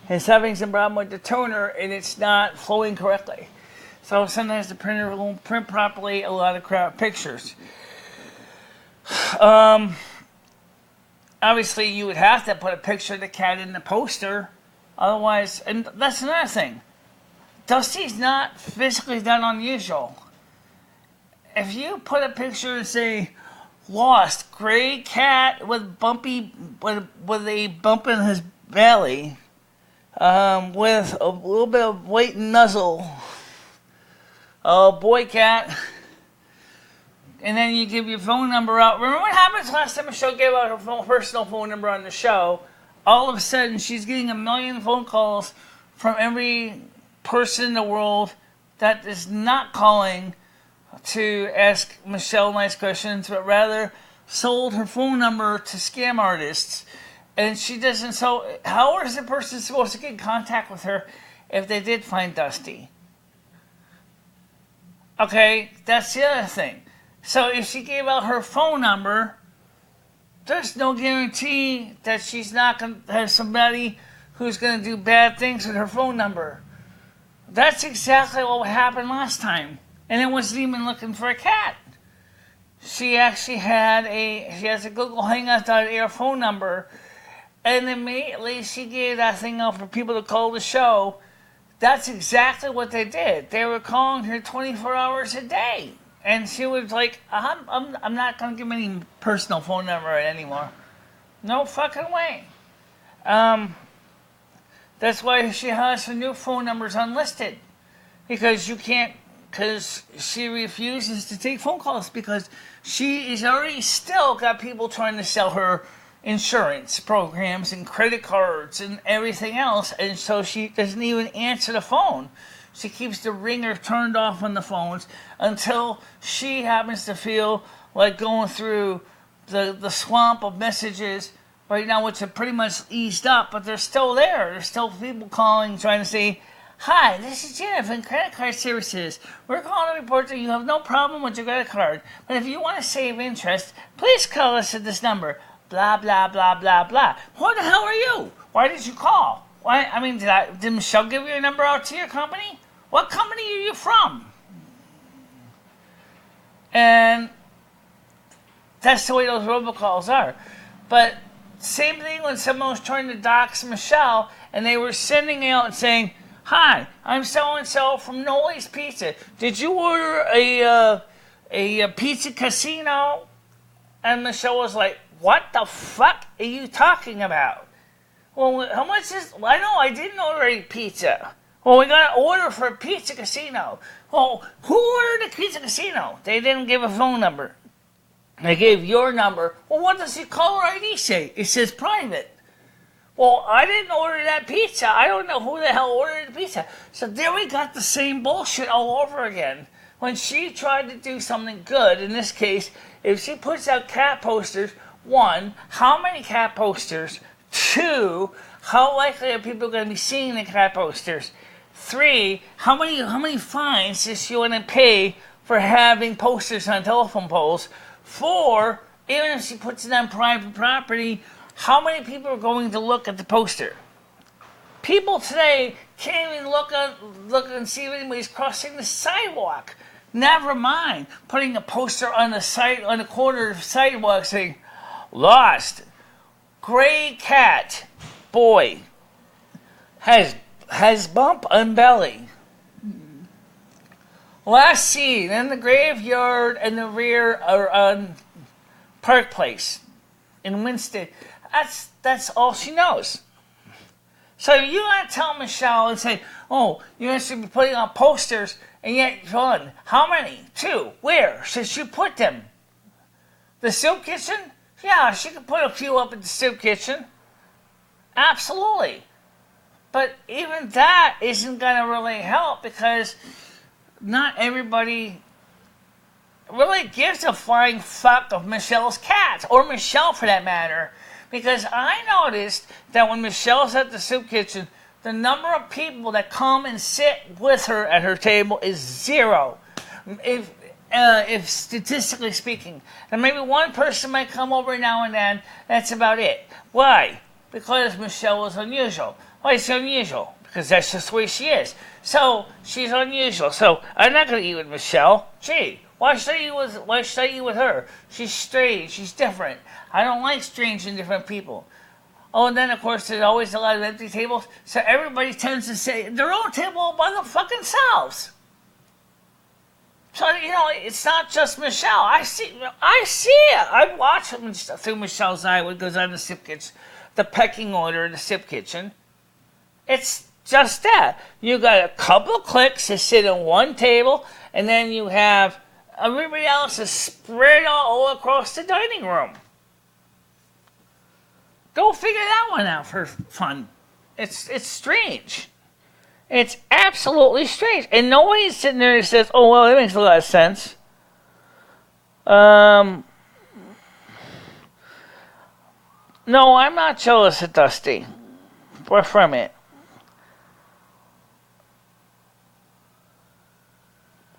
Speaker 1: is having some problem with the toner and it's not flowing correctly. So sometimes the printer won't print properly a lot of crap pictures. Obviously, you would have to put a picture of the cat in the poster. Otherwise, and that's another thing. Dusty's not physically that unusual. If you put a picture and say, lost gray cat with with a bump in his belly, with a little bit of white nuzzle, boy cat, and then you give your phone number out. Remember what happened last time Michelle gave out her personal phone number on the show? All of a sudden, she's getting 1 million phone calls from every person in the world that is not calling to ask Michelle nice questions, but rather sold her phone number to scam artists. And she doesn't. So how is the person supposed to get in contact with her if they did find Dusty? Okay, that's the other thing. So if she gave out her phone number, there's no guarantee that she's not going to have somebody who's going to do bad things with her phone number. That's exactly what happened last time. And it wasn't even looking for a cat. She actually has a Google Hangout.air phone number, and immediately she gave that thing out for people to call the show. That's exactly what they did. They were calling her 24 hours a day. And she was like, I'm not going to give any personal phone number anymore. No fucking way. That's why she has her new phone numbers unlisted. Because she refuses to take phone calls because she is already still got people trying to sell her insurance programs and credit cards and everything else. And so she doesn't even answer the phone. She keeps the ringer turned off on the phones until she happens to feel like going through the swamp of messages right now, which have pretty much eased up, but they're still there. There's still people calling, trying to say, hi, this is Jennifer from Credit Card Services. We're calling to report that you have no problem with your credit card, but if you want to save interest, please call us at this number. Blah, blah, blah, blah, blah. Who the hell are you? Why did you call? Did Michelle give your number out to your company? What company are you from? And that's the way those robocalls are. But same thing when someone was trying to dox Michelle and they were sending out and saying, hi, I'm so-and-so from Noli's Pizza. Did you order a pizza casino? And Michelle was like, what the fuck are you talking about? Well, how much is... I know, I didn't order a pizza. Well, we got an order for a pizza casino. Well, who ordered a pizza casino? They didn't give a phone number. They gave your number. Well, what does your caller ID say? It says private. Well, I didn't order that pizza. I don't know who the hell ordered the pizza. So there we got the same bullshit all over again. When she tried to do something good, in this case, if she puts out cat posters, 1, how many cat posters? 2, how likely are people going to be seeing the cat posters? 3, how many fines does she want to pay for having posters on telephone poles? 4, even if she puts it on private property, how many people are going to look at the poster? People today can't even look and see if anybody's crossing the sidewalk. Never mind putting a poster on the corner of the sidewalk saying, "Lost. Gray cat. Boy. Has bump on belly. Last seen in the graveyard in the rear or on Park Place in Winston." That's all she knows. So you want to tell Michelle and say, "Oh, you should be putting on posters," and yet one. How many? 2. Where should she put them? The soup kitchen? Yeah, she could put a few up at the soup kitchen. Absolutely. But even that isn't going to really help because not everybody really gives a flying fuck of Michelle's cats, or Michelle for that matter. Because I noticed that when Michelle's at the soup kitchen, the number of people that come and sit with her at her table is 0. If statistically speaking, then maybe one person might come over now and then. That's about it. Why? Because Michelle is unusual. Why is she unusual? Because that's just the way she is. So she's unusual. So I'm not going to eat with Michelle. Gee, why should I eat with her? She's strange. She's different. I don't like strange and different people. Oh, and then of course there's always a lot of empty tables. So everybody tends to say their own table by the fucking selves. So, it's not just Michelle. I see it. I watch it through Michelle's eye when it goes on the soup kitchen, the pecking order in the soup kitchen. It's just that. You got a couple of clicks to sit at one table, and then you have everybody else is spread all across the dining room. Go figure that one out for fun. It's strange. It's absolutely strange. And nobody's sitting there and says, "Oh, well, that makes a lot of sense." No, I'm not jealous of Dusty. Far from it.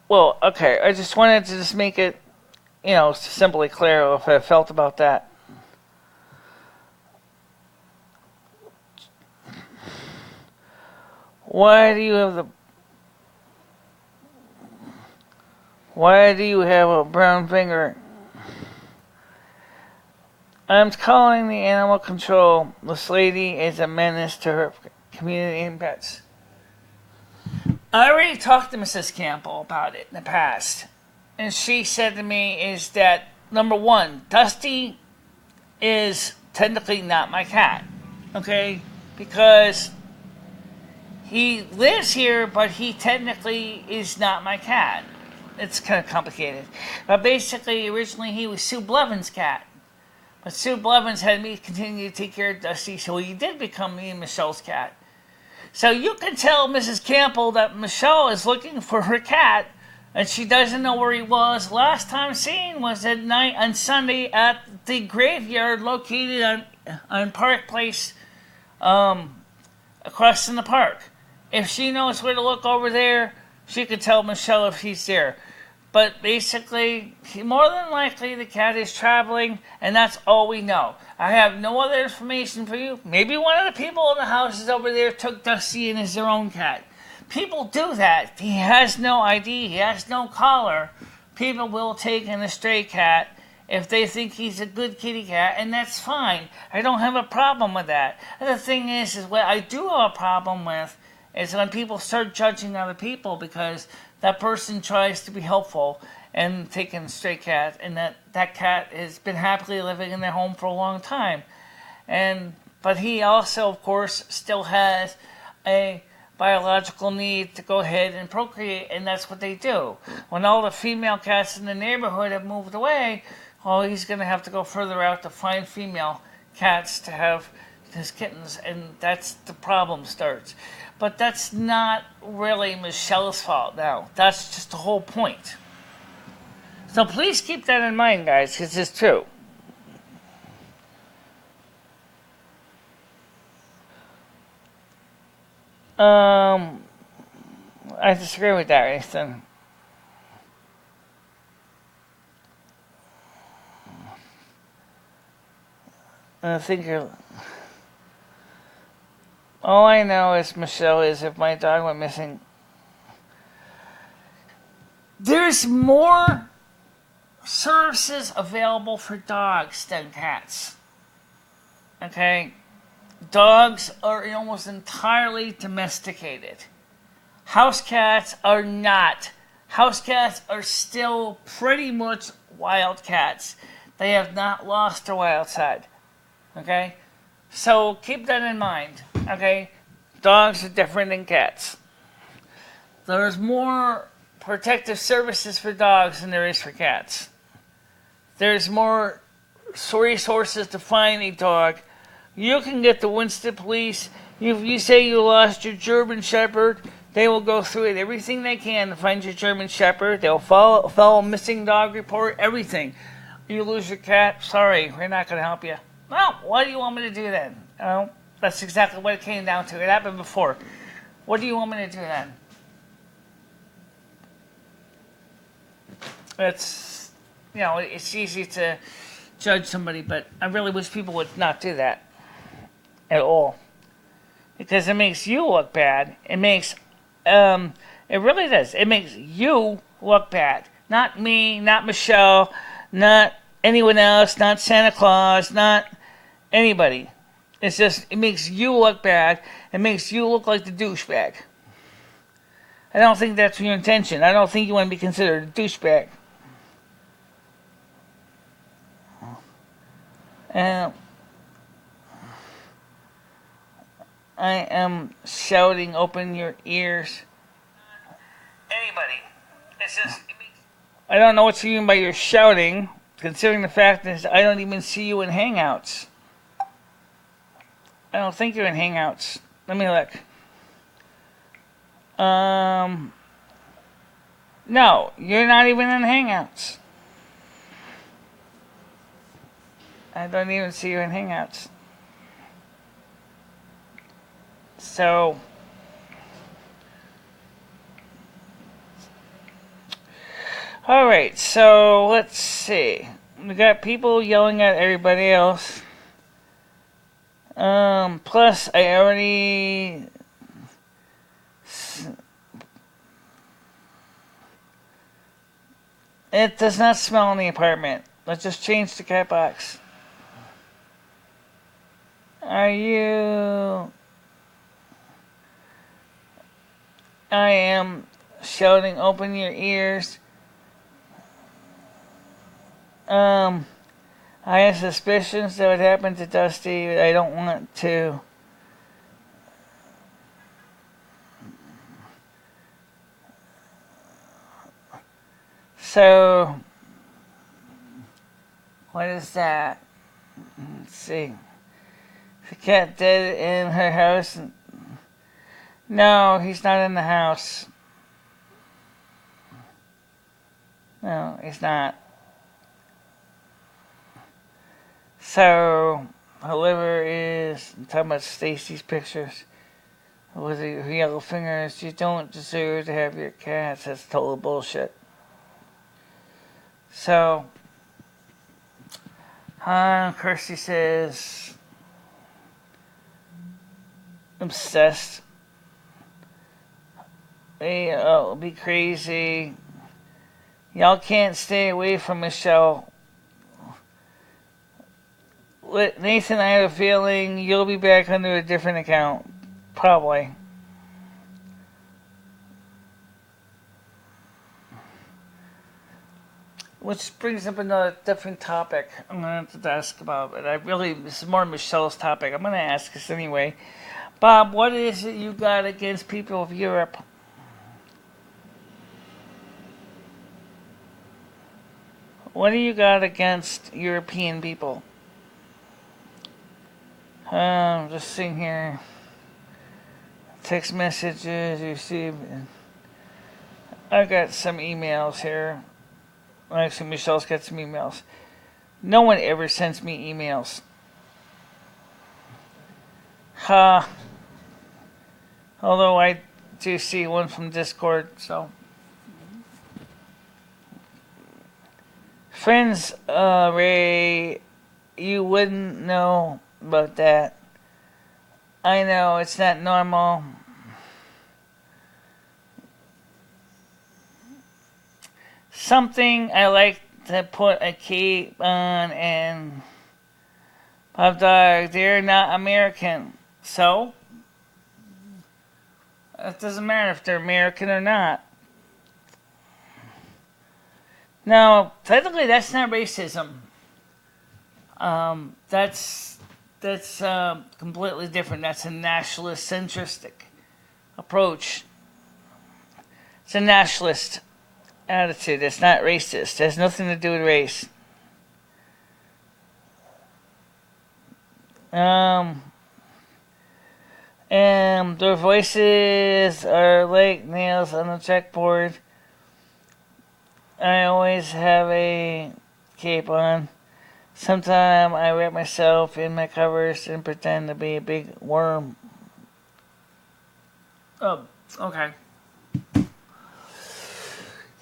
Speaker 1: Well, okay, I just wanted to just make it, simply clear if I felt about that. Why do you have a brown finger? I'm calling the animal control. This lady is a menace to her community and pets. I already talked to Mrs. Campbell about it in the past. And she said to me is that, number one, Dusty is technically not my cat. Okay? Because he lives here, but he technically is not my cat. It's kind of complicated. But basically, originally he was Sue Blevins' cat. But Sue Blevins had me continue to take care of Dusty, so he did become me and Michelle's cat. So you can tell Mrs. Campbell that Michelle is looking for her cat, and she doesn't know where he was. Last time seen was at night on Sunday at the graveyard located on Park Place, across from the park. If she knows where to look over there, she could tell Michelle if he's there. But basically, more than likely, the cat is traveling, and that's all we know. I have no other information for you. Maybe one of the people in the houses over there took Dusty and is their own cat. People do that. He has no ID. He has no collar. People will take in a stray cat if they think he's a good kitty cat, and that's fine. I don't have a problem with that. And the thing is what I do have a problem with is when people start judging other people because that person tries to be helpful and taking a stray cat, and that cat has been happily living in their home for a long time. But he also, of course, still has a biological need to go ahead and procreate, and that's what they do. When all the female cats in the neighborhood have moved away, he's going to have to go further out to find female cats to have his kittens, and that's the problem starts. But that's not really Michelle's fault now. That's just the whole point. So please keep that in mind, guys, because it's true. I disagree with that, Ethan. I think you're... All I know is, Michelle, is if my dog went missing... There's more services available for dogs than cats. Okay? Dogs are almost entirely domesticated. House cats are not. House cats are still pretty much wild cats. They have not lost their wild side. Okay? So keep that in mind. Okay? Dogs are different than cats. There's more protective services for dogs than there is for cats. There's more resources to find a dog. You can get the Winston police. If you say you lost your German Shepherd, they will go through it, everything they can to find your German Shepherd. They'll follow missing dog report, everything. You lose your cat, sorry, we're not going to help you. Well, what do you want me to do then? Oh, that's exactly what it came down to. It happened before. What do you want me to do then? It's, you know, it's easy to judge somebody, but I really wish people would not do that at all. Because it makes you look bad. It makes, it really does. It makes you look bad. Not me, not Michelle, not anyone else, not Santa Claus, not anybody. It's just, it makes you look bad. It makes you look like the douchebag. I don't think that's your intention. I don't think you want to be considered a douchebag. I am shouting, open your ears. Anybody. It's just... I don't know what you mean by you're shouting, considering the fact that I don't even see you in Hangouts. I don't think you're in Hangouts. Let me look. No, you're not even in Hangouts. I don't even see you in Hangouts. So, alright, so let's see. We got people yelling at everybody else. Plus, I already... It does not smell in the apartment. Let's just change the cat box. Are you... I am shouting, open your ears. I have suspicions that would happen to Dusty, but I don't want to. So, what is that? Let's see. The cat dead in her house. No, he's not in the house. No, he's not. So, whoever is, I'm talking about Stacy's pictures with the yellow fingers, you don't deserve to have your cats. That's total bullshit. So, Kirsty says, obsessed. It'll be crazy. Y'all can't stay away from Michelle. Nathan, I have a feeling you'll be back under a different account. Probably. Which brings up another different topic I'm going to have to ask about. But this is more Michelle's topic. I'm going to ask this anyway. Bob, what is it you got against people of Europe? What do you got against European people? I'm just sitting here. Text messages received. I got some emails here. Actually, Michelle's got some emails. No one ever sends me emails. Although I do see one from Discord. So, friends, Ray, you wouldn't know about that. I know it's not normal. Something I like to put a cape on, and Pop Dog, they're not American. So, it doesn't matter if they're American or not. Now, technically, that's not racism. That's completely different. That's a nationalist-centristic approach. It's a nationalist attitude. It's not racist. It has nothing to do with race. And their voices are like nails on a checkboard. I always have a cape on. Sometimes I wrap myself in my covers and pretend to be a big worm. Oh, okay.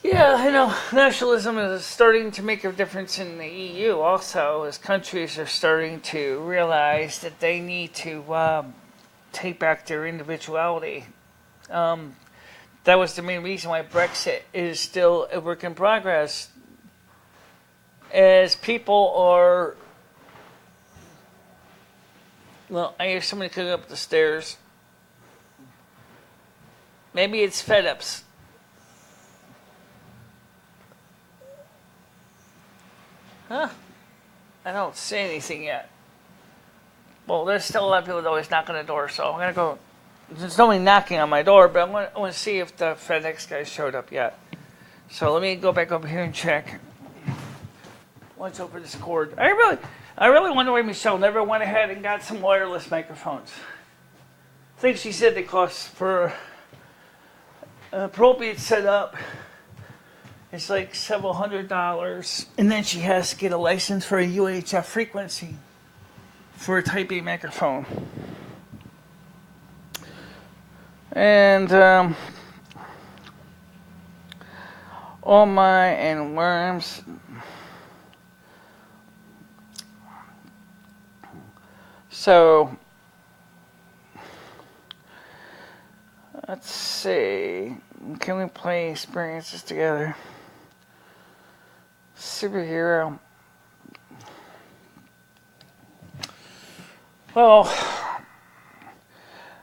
Speaker 1: Yeah, I know. Nationalism is starting to make a difference in the EU also, as countries are starting to realize that they need to take back their individuality. That was the main reason why Brexit is still a work in progress. As people are... Well, I hear somebody coming up the stairs. Maybe it's fed-ups. Huh? I don't see anything yet. Well, there's still a lot of people that always knock on the door, so I'm going to go... There's nobody knocking on my door, but I want to see if the FedEx guy showed up yet. So let me go back over here and check. Watch over this cord. I really wonder why Michelle never went ahead and got some wireless microphones. I think she said they cost for an appropriate setup. It's like several $100s. And then she has to get a license for a UHF frequency for a Type A microphone. And oh my, and worms. So let's see. Can we play experiences together? Superhero. Well,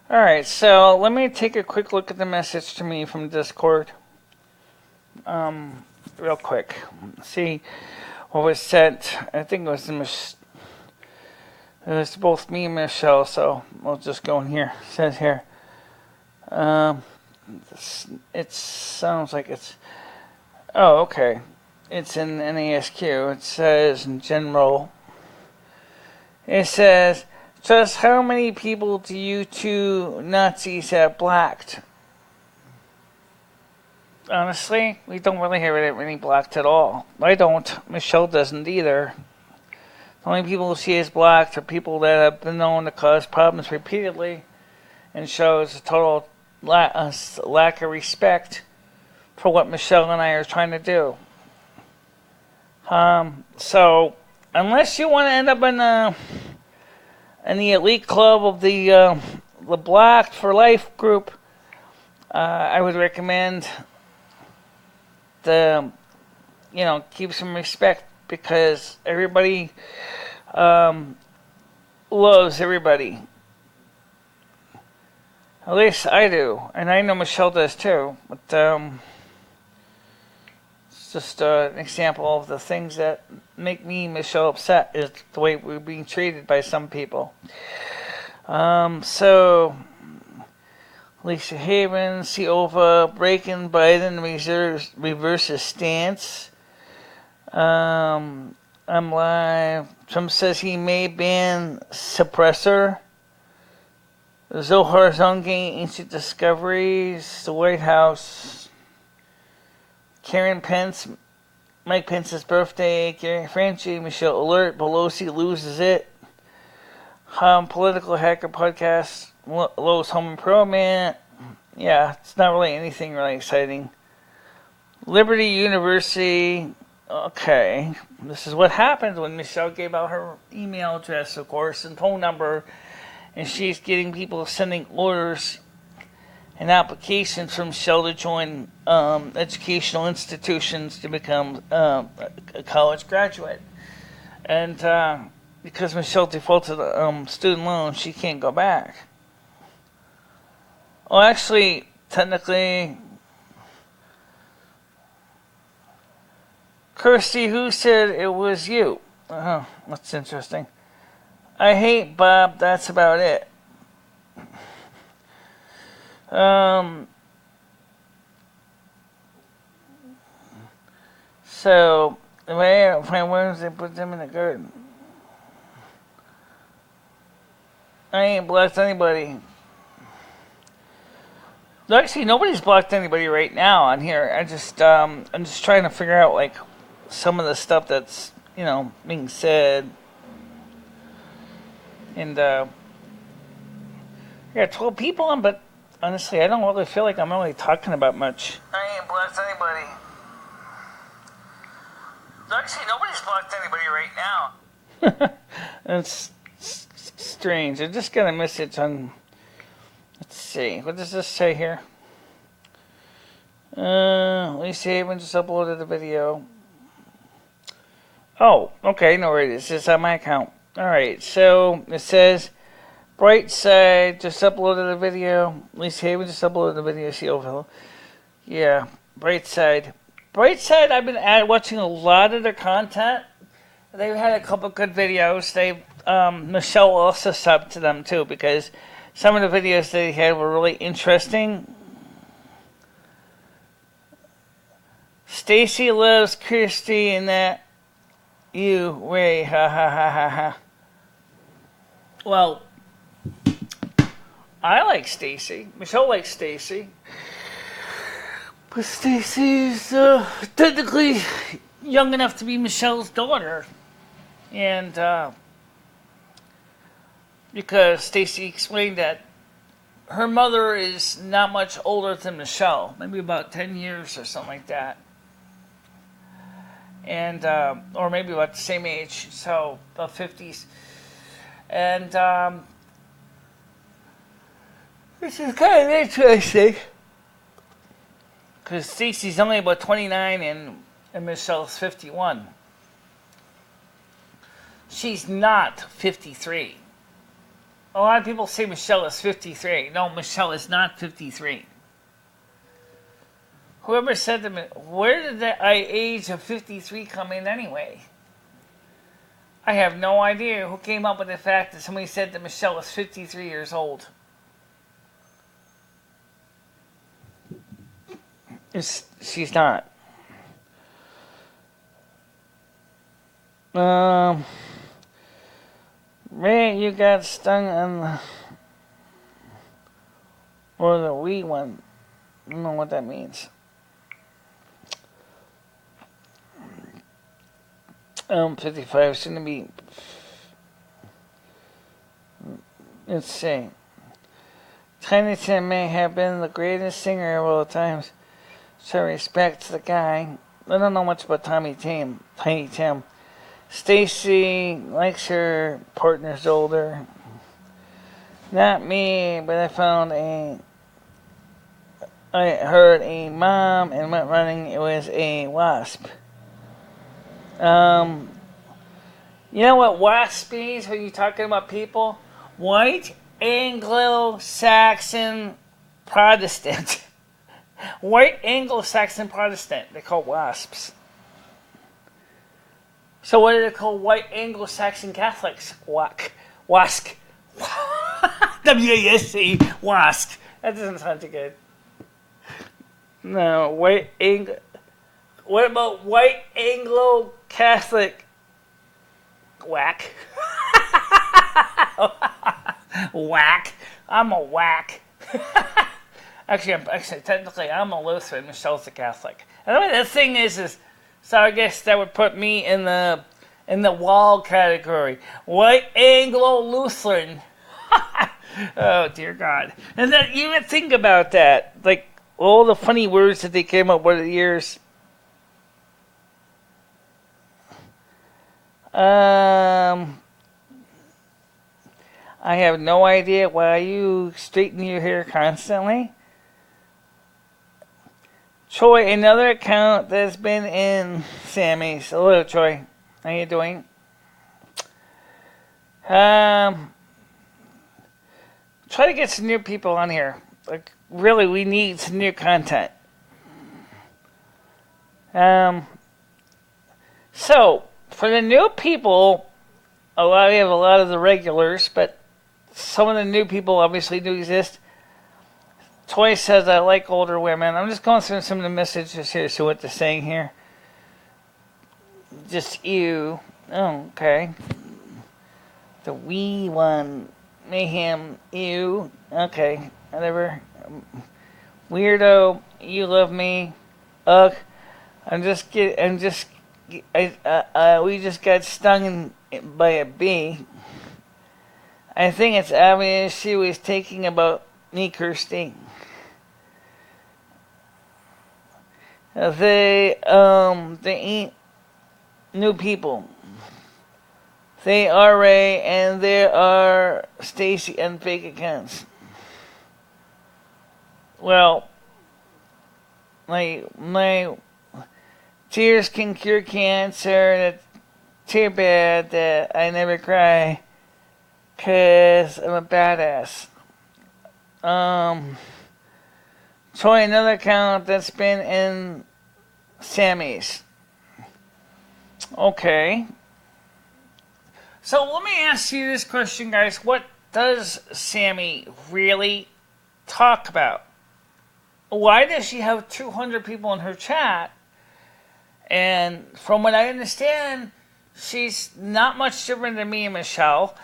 Speaker 1: alright, so let me take a quick look at the message to me from Discord. Real quick. See what was sent. I think it was both me and Michelle, so we'll just go in here. It says here. It sounds like it's... Oh, okay. It's in NASQ. It says in general. It says... Just how many people do you two Nazis have blacked? Honestly, we don't really have any blacked at all. I don't. Michelle doesn't either. The only people she has blocked are people that have been known to cause problems repeatedly and shows a total lack of respect for what Michelle and I are trying to do. So, unless you want to end up in the elite club of the Black for Life group, I would recommend keep some respect, because everybody loves everybody. At least I do, and I know Michelle does too. But it's just an example of the things that make me and Michelle upset, is the way we're being treated by some people. So Lisa Haven, Siova, breaking Biden reverses stance. I'm live. Trump says he may ban suppressor. Zohar Zongay, ancient discoveries. The White House. Karen Pence, Mike Pence's birthday. Gary Franchi, Michelle Alert. Pelosi loses it. Political Hacker Podcast. Lowe's Home Improvement. yeah, it's not really anything really exciting. Liberty University. Okay, this is what happens when Michelle gave out her email address, of course, and phone number, and she's getting people sending orders and applications from Michelle to join educational institutions to become a college graduate. And because Michelle defaulted student loan, she can't go back. Well, actually, technically, Kirsty, who said it was you? Oh, that's interesting. I hate Bob, that's about it. So, if I find worms, they put them in the garden. I ain't blocked anybody. Actually, nobody's blocked anybody right now on here. I'm just trying to figure out like some of the stuff that's being said. And yeah, 12 people on, but honestly, I don't really feel like I'm really talking about much. I ain't blocked anybody. Actually, nobody's blocked anybody right now. That's strange. I just got a message on. Let's see. What does this say here? Lisa Haven just uploaded the video. Oh, okay. No, it is. It's on my account. Alright, so it says Brightside just uploaded a video. Lisa Haven just uploaded the video. See, oh, yeah, Brightside. Brightside, I've been watching a lot of their content. They've had a couple good videos. Michelle also subbed to them too because some of the videos they had were really interesting. Stacy loves Kirsty and that you way ha ha ha ha ha. Well, I like Stacy. Michelle likes Stacy. But Stacy's technically young enough to be Michelle's daughter. And because Stacy explained that her mother is not much older than Michelle, maybe about 10 years or something like that. And or maybe about the same age, so the 50s. And this is kind of interesting because Stacy's only about 29 and Michelle's 51. She's not 53. A lot of people say Michelle is 53. No, Michelle is not 53. Whoever said to me, where did the age of 53 come in anyway? I have no idea who came up with the fact that somebody said that Michelle is 53 years old. She's not. Ray, you got stung on the... Or the wee one. I don't know what that means. 55 shouldn't be. Let's see. Tiny Tim may have been the greatest singer of all times. So respect to the guy. I don't know much about Tiny Tim. Stacy likes her partner's older. Not me, but I heard a mom and went running. It was a wasp. You know what WASP means when you're talking about people? White Anglo-Saxon Protestant. White Anglo-Saxon Protestant. They call WASPs. So what do they call white Anglo-Saxon Catholics? WASC. W-A-S-C. WASC. That doesn't sound too good. No, white Anglo... What about white Anglo-Catholic? Whack. Whack. I'm a whack. Actually, technically, I'm a Lutheran. Michelle's a Catholic. And the thing is, so I guess that would put me in the wall category. White Anglo-Lutheran. Oh dear God! And then you would think about that, like all the funny words that they came up with over the years. I have no idea why you straighten your hair constantly. Troy, another account that's been in Sammy's. Hello, Troy. How you doing? Try to get some new people on here. Like, really, we need some new content. So, for the new people, we have a lot of the regulars, but some of the new people obviously do exist. Toy says, I like older women. I'm just going through some of the messages here, see what they're saying here. Just you. Oh, okay. The wee one. Mayhem. You. Okay. Whatever. Weirdo. You love me. Ugh. We just got stung by a bee. I think it's obvious she was taking about me, Kirsty. They ain't new people. They are Ray, and there are Stacy and fake accounts. Well, my tears can cure cancer. That's too bad that I never cry, 'cause I'm a badass. Troy, another account that's been in Sammy's. Okay. So let me ask you this question, guys. What does Sammy really talk about? Why does she have 200 people in her chat? And from what I understand, she's not much different than me and Michelle.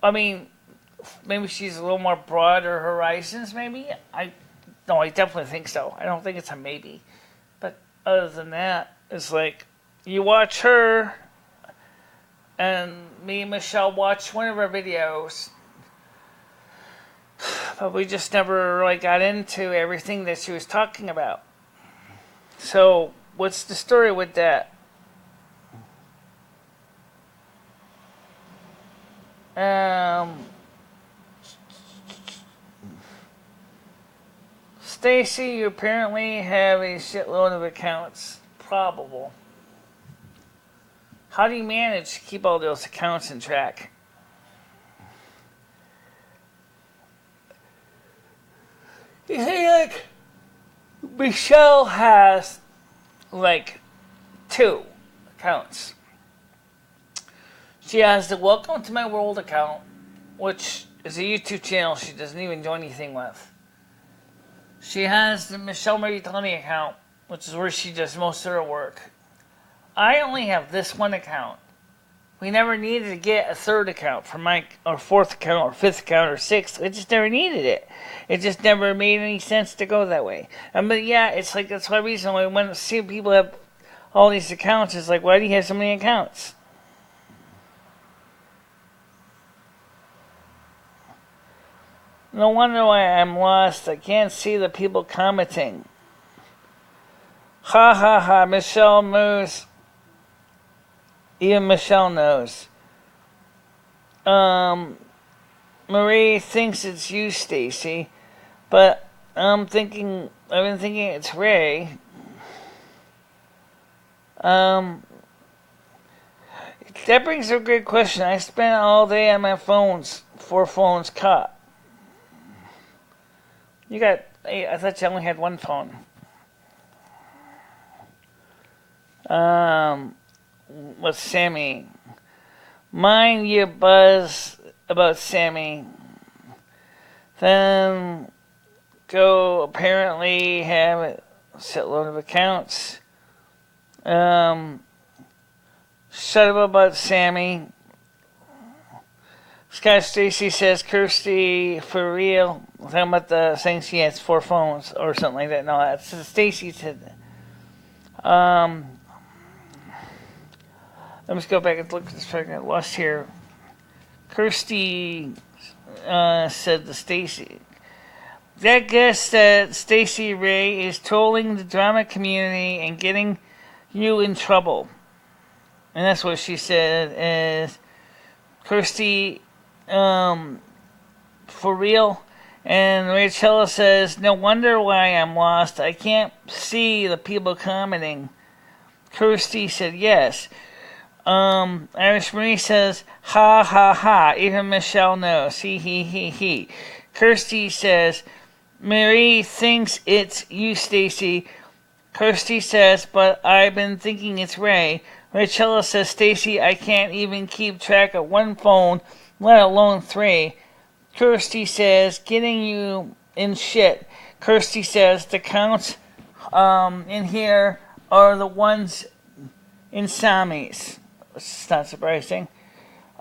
Speaker 1: I mean, maybe she's a little more broader horizons, maybe? I definitely think so. I don't think it's a maybe. But other than that, it's like, you watch her, and me and Michelle watch one of her videos, but we just never really got into everything that she was talking about. So, what's the story with that? Stacy, you apparently have a shitload of accounts. Probable. How do you manage to keep all those accounts in track? You see, like, Michelle has, like, 2 accounts. She has the Welcome to My World account, which is a YouTube channel she doesn't even do anything with. She has the Michelle Maritani account, which is where she does most of her work. I only have this one account. We never needed to get a 3rd account for my, or 4th account, or 5th account, or 6th. We just never needed it. It just never made any sense to go that way. But yeah, it's like, that's why recently when I see people have all these accounts, it's like, why do you have so many accounts? No wonder why I'm lost. I can't see the people commenting. Ha ha ha, Michelle knows. Even Michelle knows. Marie thinks it's you, Stacy, but I've been thinking it's Ray. That brings up a great question. I spent all day on my phones, 4 phones caught. I thought you only had 1 phone. With Sammy. Mind your buzz about Sammy. Then go apparently have a shitload of accounts. Shut up about Sammy. Scott Stacy says, Kirsty, for real. Talking about the saying she has 4 phones or something like that. No, that's Stacy said that. Let me just go back and look at this. I got lost here. Kirsty said to Stacy. That guess that Stacy Ray is trolling the drama community and getting you in trouble. And that's what she said. Is Kirsty, for real? And Rachel says, no wonder why I'm lost. I can't see the people commenting. Kirsty said, yes. Irish Marie says, ha ha ha. Even Michelle knows. He. Kirsty says, Marie thinks it's you, Stacy. Kirsty says, but I've been thinking it's Ray. Rachel says, Stacy, I can't even keep track of one phone, let alone 3. Kirsty says, getting you in shit. Kirsty says, the counts in here are the ones in Sammy's. It's not surprising.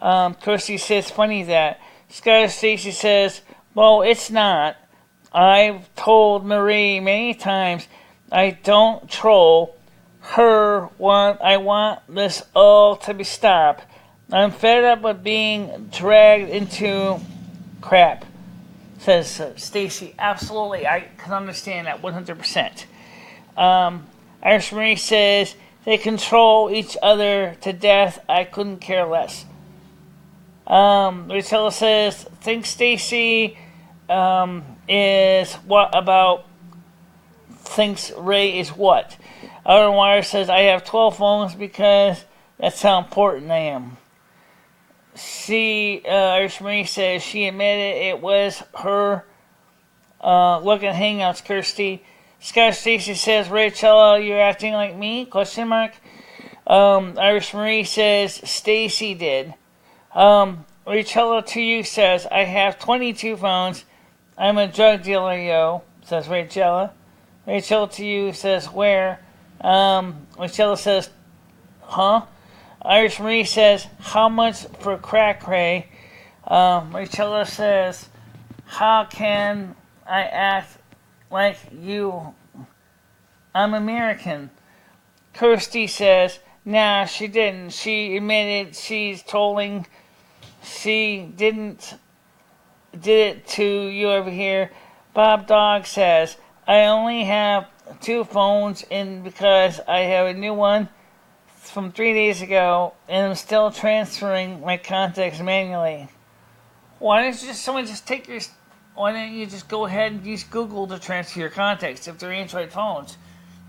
Speaker 1: Kirsty says, funny that. Sky Stacy says, well, it's not. I've told Marie many times I don't troll her. I want this all to be stopped. I'm fed up with being dragged into crap, says Stacy. Absolutely, I can understand that 100%. Irish Marie says they control each other to death. I couldn't care less. Rachel says, think Stacy is what about thinks Ray is what? Outer Wire says, I have 12 phones because that's how important I am. Irish Marie says she admitted it was her look at Hangouts, Kirsty. Scott Stacy says, Rachel, you're acting like me? Question mark. Irish Marie says, Stacy did. Rachel to you says, I have 22 phones. I'm a drug dealer, yo, says Rachel. Rachel to you says, where? Rachel says, huh? Irish Marie says, how much for crack, Ray? Rachel says, how can I act like you? I'm American. Kirsty says, nah, she didn't. She admitted she's trolling. She did it to you over here. Bob Dog says, I only have 2 phones in because I have a new one from 3 days ago and I'm still transferring my contacts manually. Why don't you just go ahead and use Google to transfer your contacts if they're Android phones?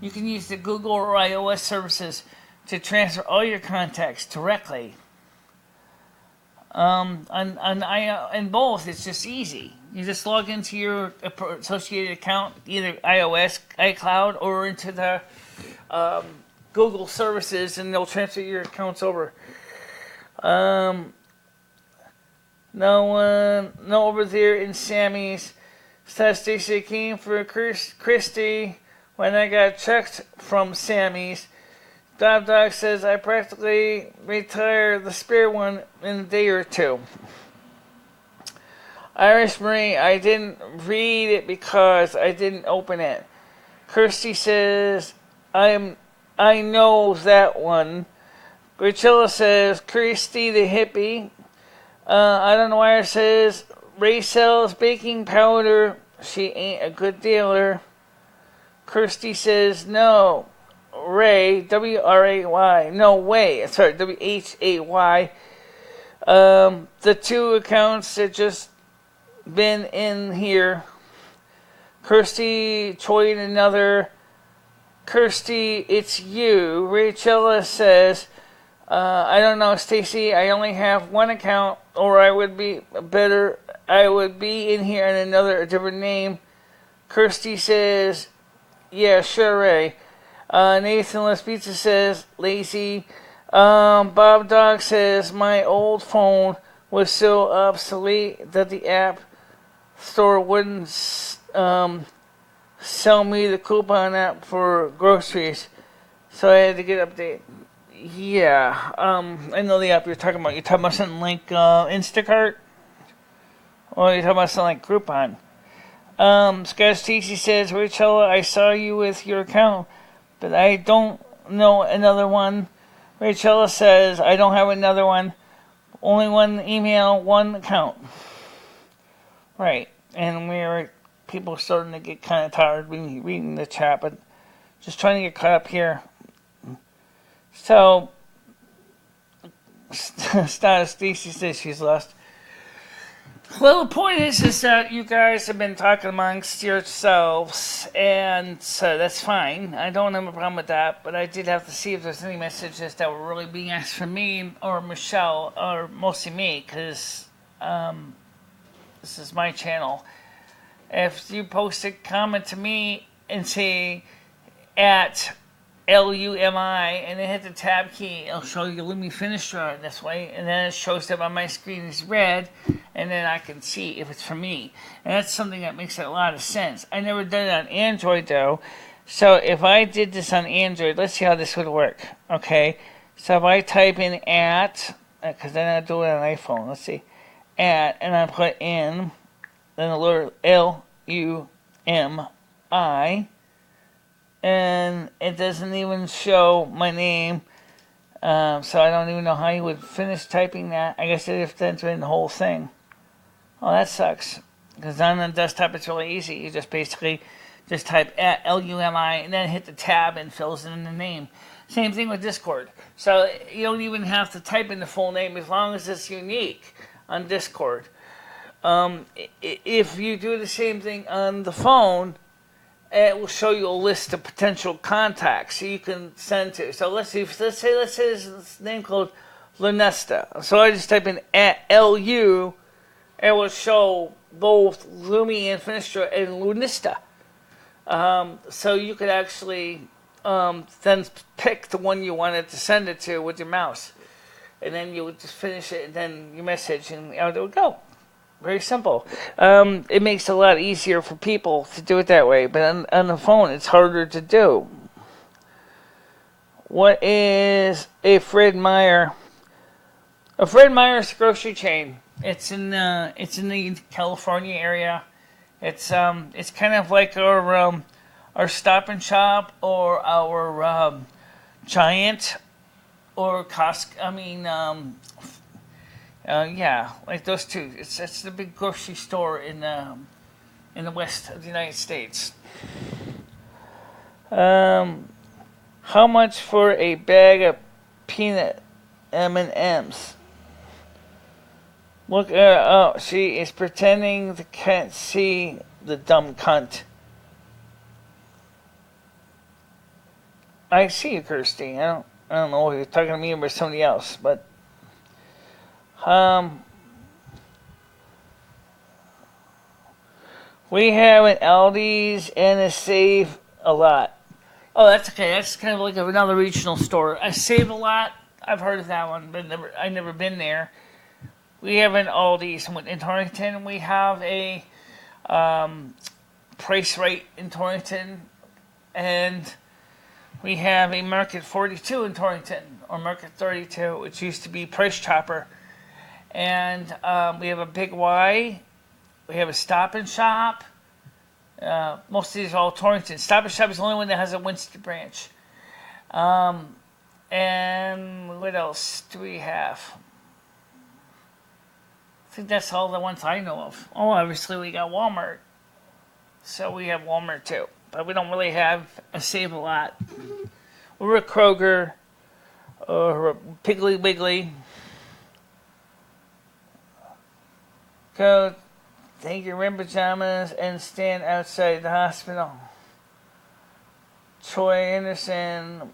Speaker 1: You can use the Google or iOS services to transfer all your contacts directly. On both, it's just easy. You just log into your associated account, either iOS, iCloud, or into the Google services, and they'll transfer your accounts over. No over there in Sammy's. Stacy came for Christy when I got checked from Sammy's. Dog says I practically retire the spare one in a day or 2. Irish Marie, I didn't read it because I didn't open it. Kirsty says I know that one. Rachel says Kirsty the hippie. I don't know why it says Ray sells baking powder. She ain't a good dealer. Kirsty says no. Ray, W-R-A-Y. No way. Sorry, W-H-A-Y. The 2 accounts that just been in here. Kirsty joined another. Kirsty, it's you. Rachel says, I don't know, Stacy. I only have 1 account, or I would be in here in a different name. Kirsty says, yeah, sure, Ray. Nathan Les Pizza says, lazy. Bob Dog says, my old phone was so obsolete that the app store wouldn't sell me the coupon app for groceries. So I had to get update. Yeah, I know the app you're talking about. You're talking about something like Instacart? Or you're talking about something like Groupon? Scott Stacy says, Rachel, I saw you with your account, but I don't know another one. Rachel says, I don't have another one. Only 1 email, 1 account. Right. And people are starting to get kind of tired reading the chat, but just trying to get caught up here. So, Status Stacy says she's lost. Well, the point is that you guys have been talking amongst yourselves, and so that's fine. I don't have a problem with that, but I did have to see if there's any messages that were really being asked from me or Michelle, or mostly me, because this is my channel. If you post a comment to me and say at Lumi and then hit the tab key, it'll show you Lumi Finistra this way, and then it shows up on my screen as red, and then I can see if it's for me. And that's something that makes a lot of sense. I never done it on Android though, so if I did this on Android, let's see how this would work. Okay, so if I type in at, because then I do it on iPhone, let's see, at, and I put in then the letter Lumi, and it doesn't even show my name, so I don't even know how you would finish typing that. I guess it have to enter in the whole thing. Oh, that sucks, because on the desktop it's really easy. You just basically just type at Lumi and then hit the tab and fills in the name. Same thing with Discord. So you don't even have to type in the full name as long as it's unique on Discord. If you do the same thing on the phone, it will show you a list of potential contacts so you can send to. So let's say his name called Lunesta. So I just type in at LU, it will show both Lumi and Finistra and Lunesta. So you could actually then pick the one you wanted to send it to with your mouse. And then you would just finish it, and then you message, and out it would go. Very simple. It makes it a lot easier for people to do it that way, but on the phone it's harder to do. What is a Fred Meyer? A Fred Meyer's grocery chain. It's in the California area. It's kind of like our Stop and Shop or our Giant or Costco. Yeah, like those two. It's the big grocery store in the west of the United States. How much for a bag of peanut M&Ms? Look, she is pretending to can't see the dumb cunt. I see you, Kirsty. I don't know if you're talking to me or somebody else, but we have an Aldi's and a Save a Lot. Oh, that's okay. That's kind of like another regional store. A Save a Lot. I've heard of that one, but I've never been there. We have an Aldi's in Torrington. We have a Price Right in Torrington, and we have a Market 42 in Torrington, or Market 32, which used to be Price Chopper. And we have a Big Y. We have a Stop and Shop. Most of these are all Torrington. Stop and Shop is the only one that has a Winston branch. And what else do we have? I think that's all the ones I know of. Oh, obviously we got Walmart. So we have Walmart too. But we don't really have a Save a Lot. We're a Kroger or a Piggly Wiggly. Go take your rim pajamas and stand outside the hospital. Troy Anderson,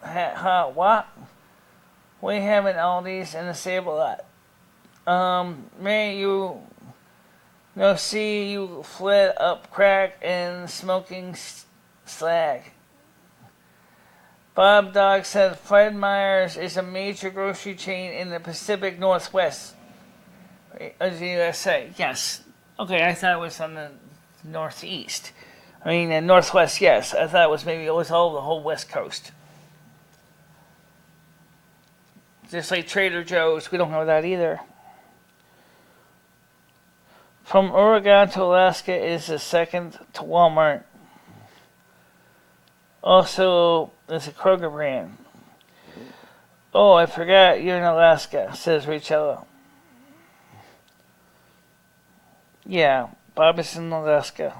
Speaker 1: what? We have an Aldi's and a Save a Lot. May you see you fled up crack and smoking slag. Bob Dog said Fred Meyer's is a major grocery chain in the Pacific Northwest. As the USA, yes. Okay, I thought it was on the Northeast. I mean, the Northwest, yes. I thought it was all the whole West Coast. Just like Trader Joe's, we don't know that either. From Oregon to Alaska is the second to Walmart. Also, there's a Kroger brand. Oh, I forgot you're in Alaska, says Rachel. Yeah, Bob is in Alaska.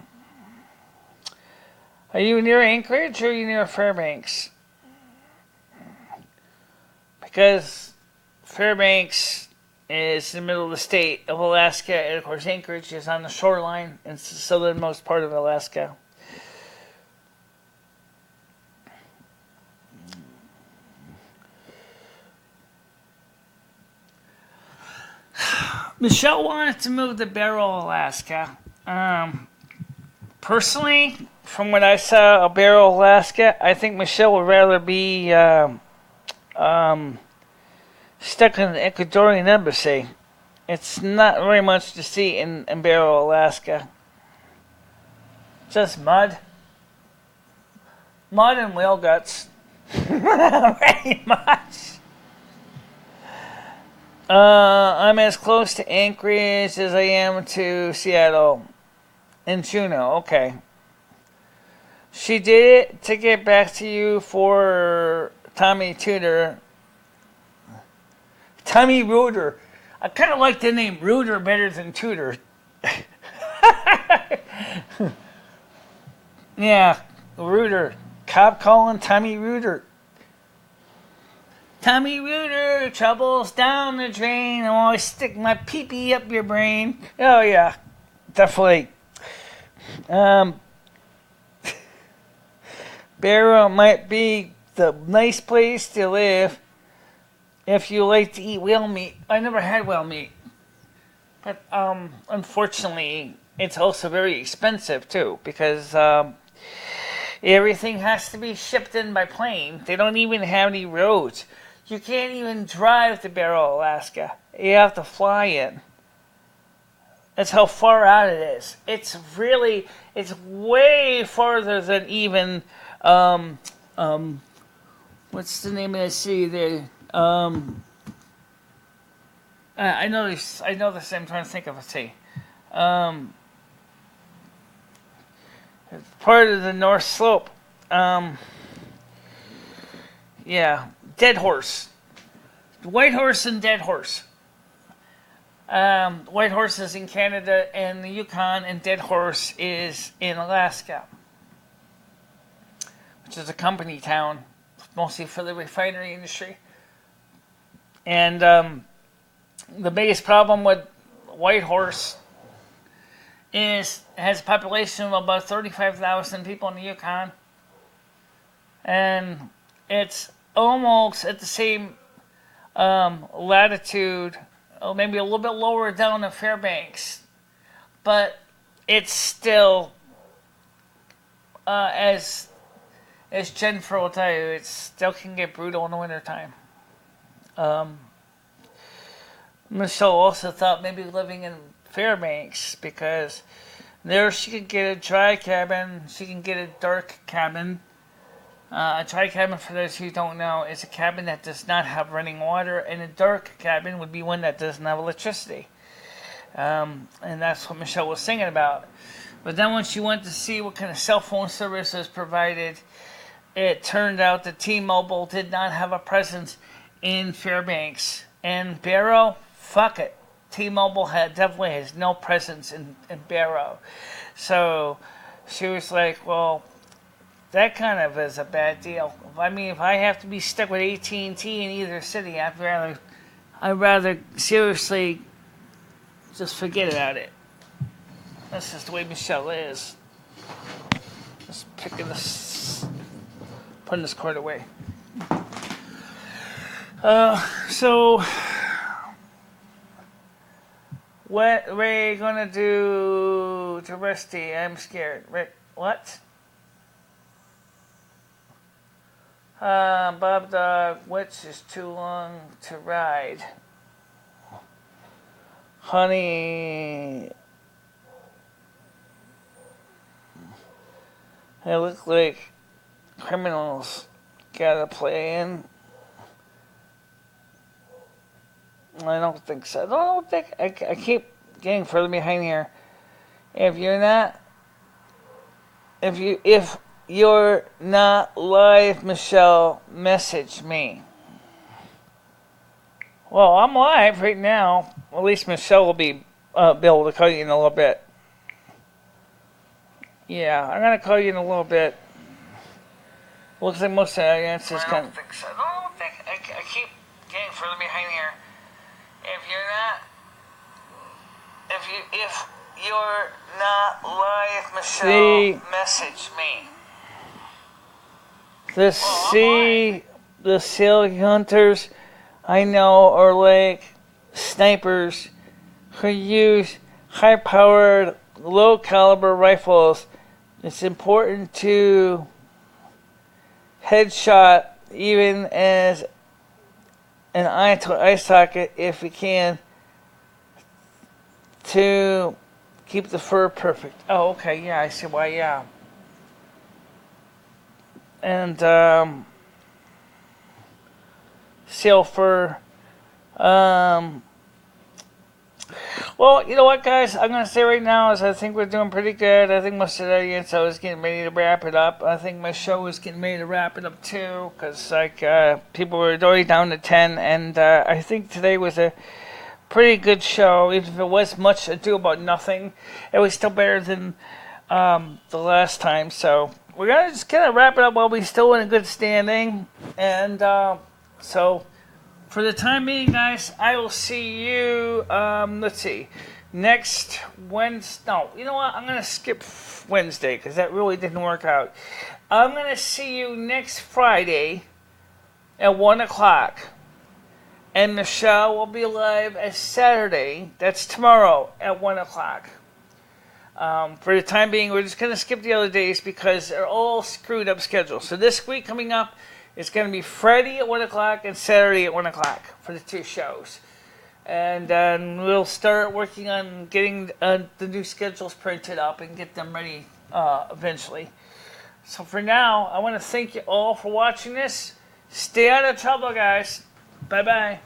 Speaker 1: Are you near Anchorage or are you near Fairbanks? Because Fairbanks is in the middle of the state of Alaska, and of course Anchorage is on the shoreline in the southernmost part of Alaska. Michelle wanted to move to Barrow, Alaska. Personally, from what I saw of Barrow, Alaska, I think Michelle would rather be stuck in the Ecuadorian embassy. It's not very much to see in Barrow, Alaska. Just mud. Mud and whale guts. Very much. I'm as close to Anchorage as I am to Seattle. And Juneau, okay. She did it to get back to you for Tommy Tudor. Tommy Reuter. I kind of like the name Reuter better than Tudor. Yeah, Reuter. Cop calling Tommy Reuter. Tommy Reuter, trouble's down the drain. I always stick my pee-pee up your brain. Oh yeah, definitely. Barrow might be the nice place to live if you like to eat whale meat. I never had whale meat, but unfortunately, it's also very expensive too because everything has to be shipped in by plane. They don't even have any roads. You can't even drive to Barrow, Alaska. You have to fly in. That's how far out it is. It's way farther than even, what's the name of the city there? I know this, I'm trying to think of a city. It's part of the North Slope. Yeah, Dead Horse. White Horse and Dead Horse. White Horse is in Canada and the Yukon, and Dead Horse is in Alaska, which is a company town, mostly for the refinery industry. And the biggest problem with White Horse has a population of about 35,000 people in the Yukon, and it's almost at the same latitude, maybe a little bit lower down in Fairbanks, but it's still, as Jennifer will tell you, it still can get brutal in the wintertime. Michelle also thought maybe living in Fairbanks because there she could get a dry cabin, she can get a dark cabin. A dry cabin, for those who don't know, is a cabin that does not have running water, and a dark cabin would be one that doesn't have electricity. And that's what Michelle was singing about. But then when she went to see what kind of cell phone service was provided, it turned out that T-Mobile did not have a presence in Fairbanks. And Barrow, fuck it. T-Mobile definitely has no presence in Barrow. So she was like, well, that kind of is a bad deal. I mean, if I have to be stuck with AT&T in either city, I'd rather seriously just forget about it. That's just the way Michelle is. Just putting this cord away. So what are we gonna do to Rusty? I'm scared. What? Bob Dog, which is too long to ride? Honey, they look like criminals got a plan. I don't think so. I don't think I keep getting further behind here. If you're not live, Michelle, message me. Well, I'm live right now. At least Michelle will be be able to call you in a little bit. Yeah, I'm gonna call you in a little bit. Looks like most of the answers
Speaker 2: I don't think so. I don't think. I keep getting further behind here. If you're not live, Michelle, message me.
Speaker 1: The seal hunters I know are like snipers who use high-powered, low-caliber rifles. It's important to headshot even as an eye socket if you can to keep the fur perfect. Oh, okay, yeah, I see why, yeah. And seal fur. Well, you know what, guys? I'm going to say right now is I think we're doing pretty good. I think most of the audience, I was getting ready to wrap it up. I think my show was getting ready to wrap it up too, because like people were already down to 10, and I think today was a pretty good show. Even if it was much ado about nothing, it was still better than the last time. So we're going to just kind of wrap it up while we're still in a good standing. And so for the time being, guys, I will see you, let's see, next Wednesday. No, you know what? I'm going to skip Wednesday because that really didn't work out. I'm going to see you next Friday at 1 o'clock. And Michelle will be live as Saturday. That's tomorrow at 1 o'clock. For the time being, we're just going to skip the other days because they're all screwed up schedules. So this week coming up, it's going to be Friday at 1 o'clock and Saturday at 1 o'clock for the two shows. And we'll start working on getting the new schedules printed up and get them ready eventually. So for now, I want to thank you all for watching this. Stay out of trouble, guys. Bye-bye.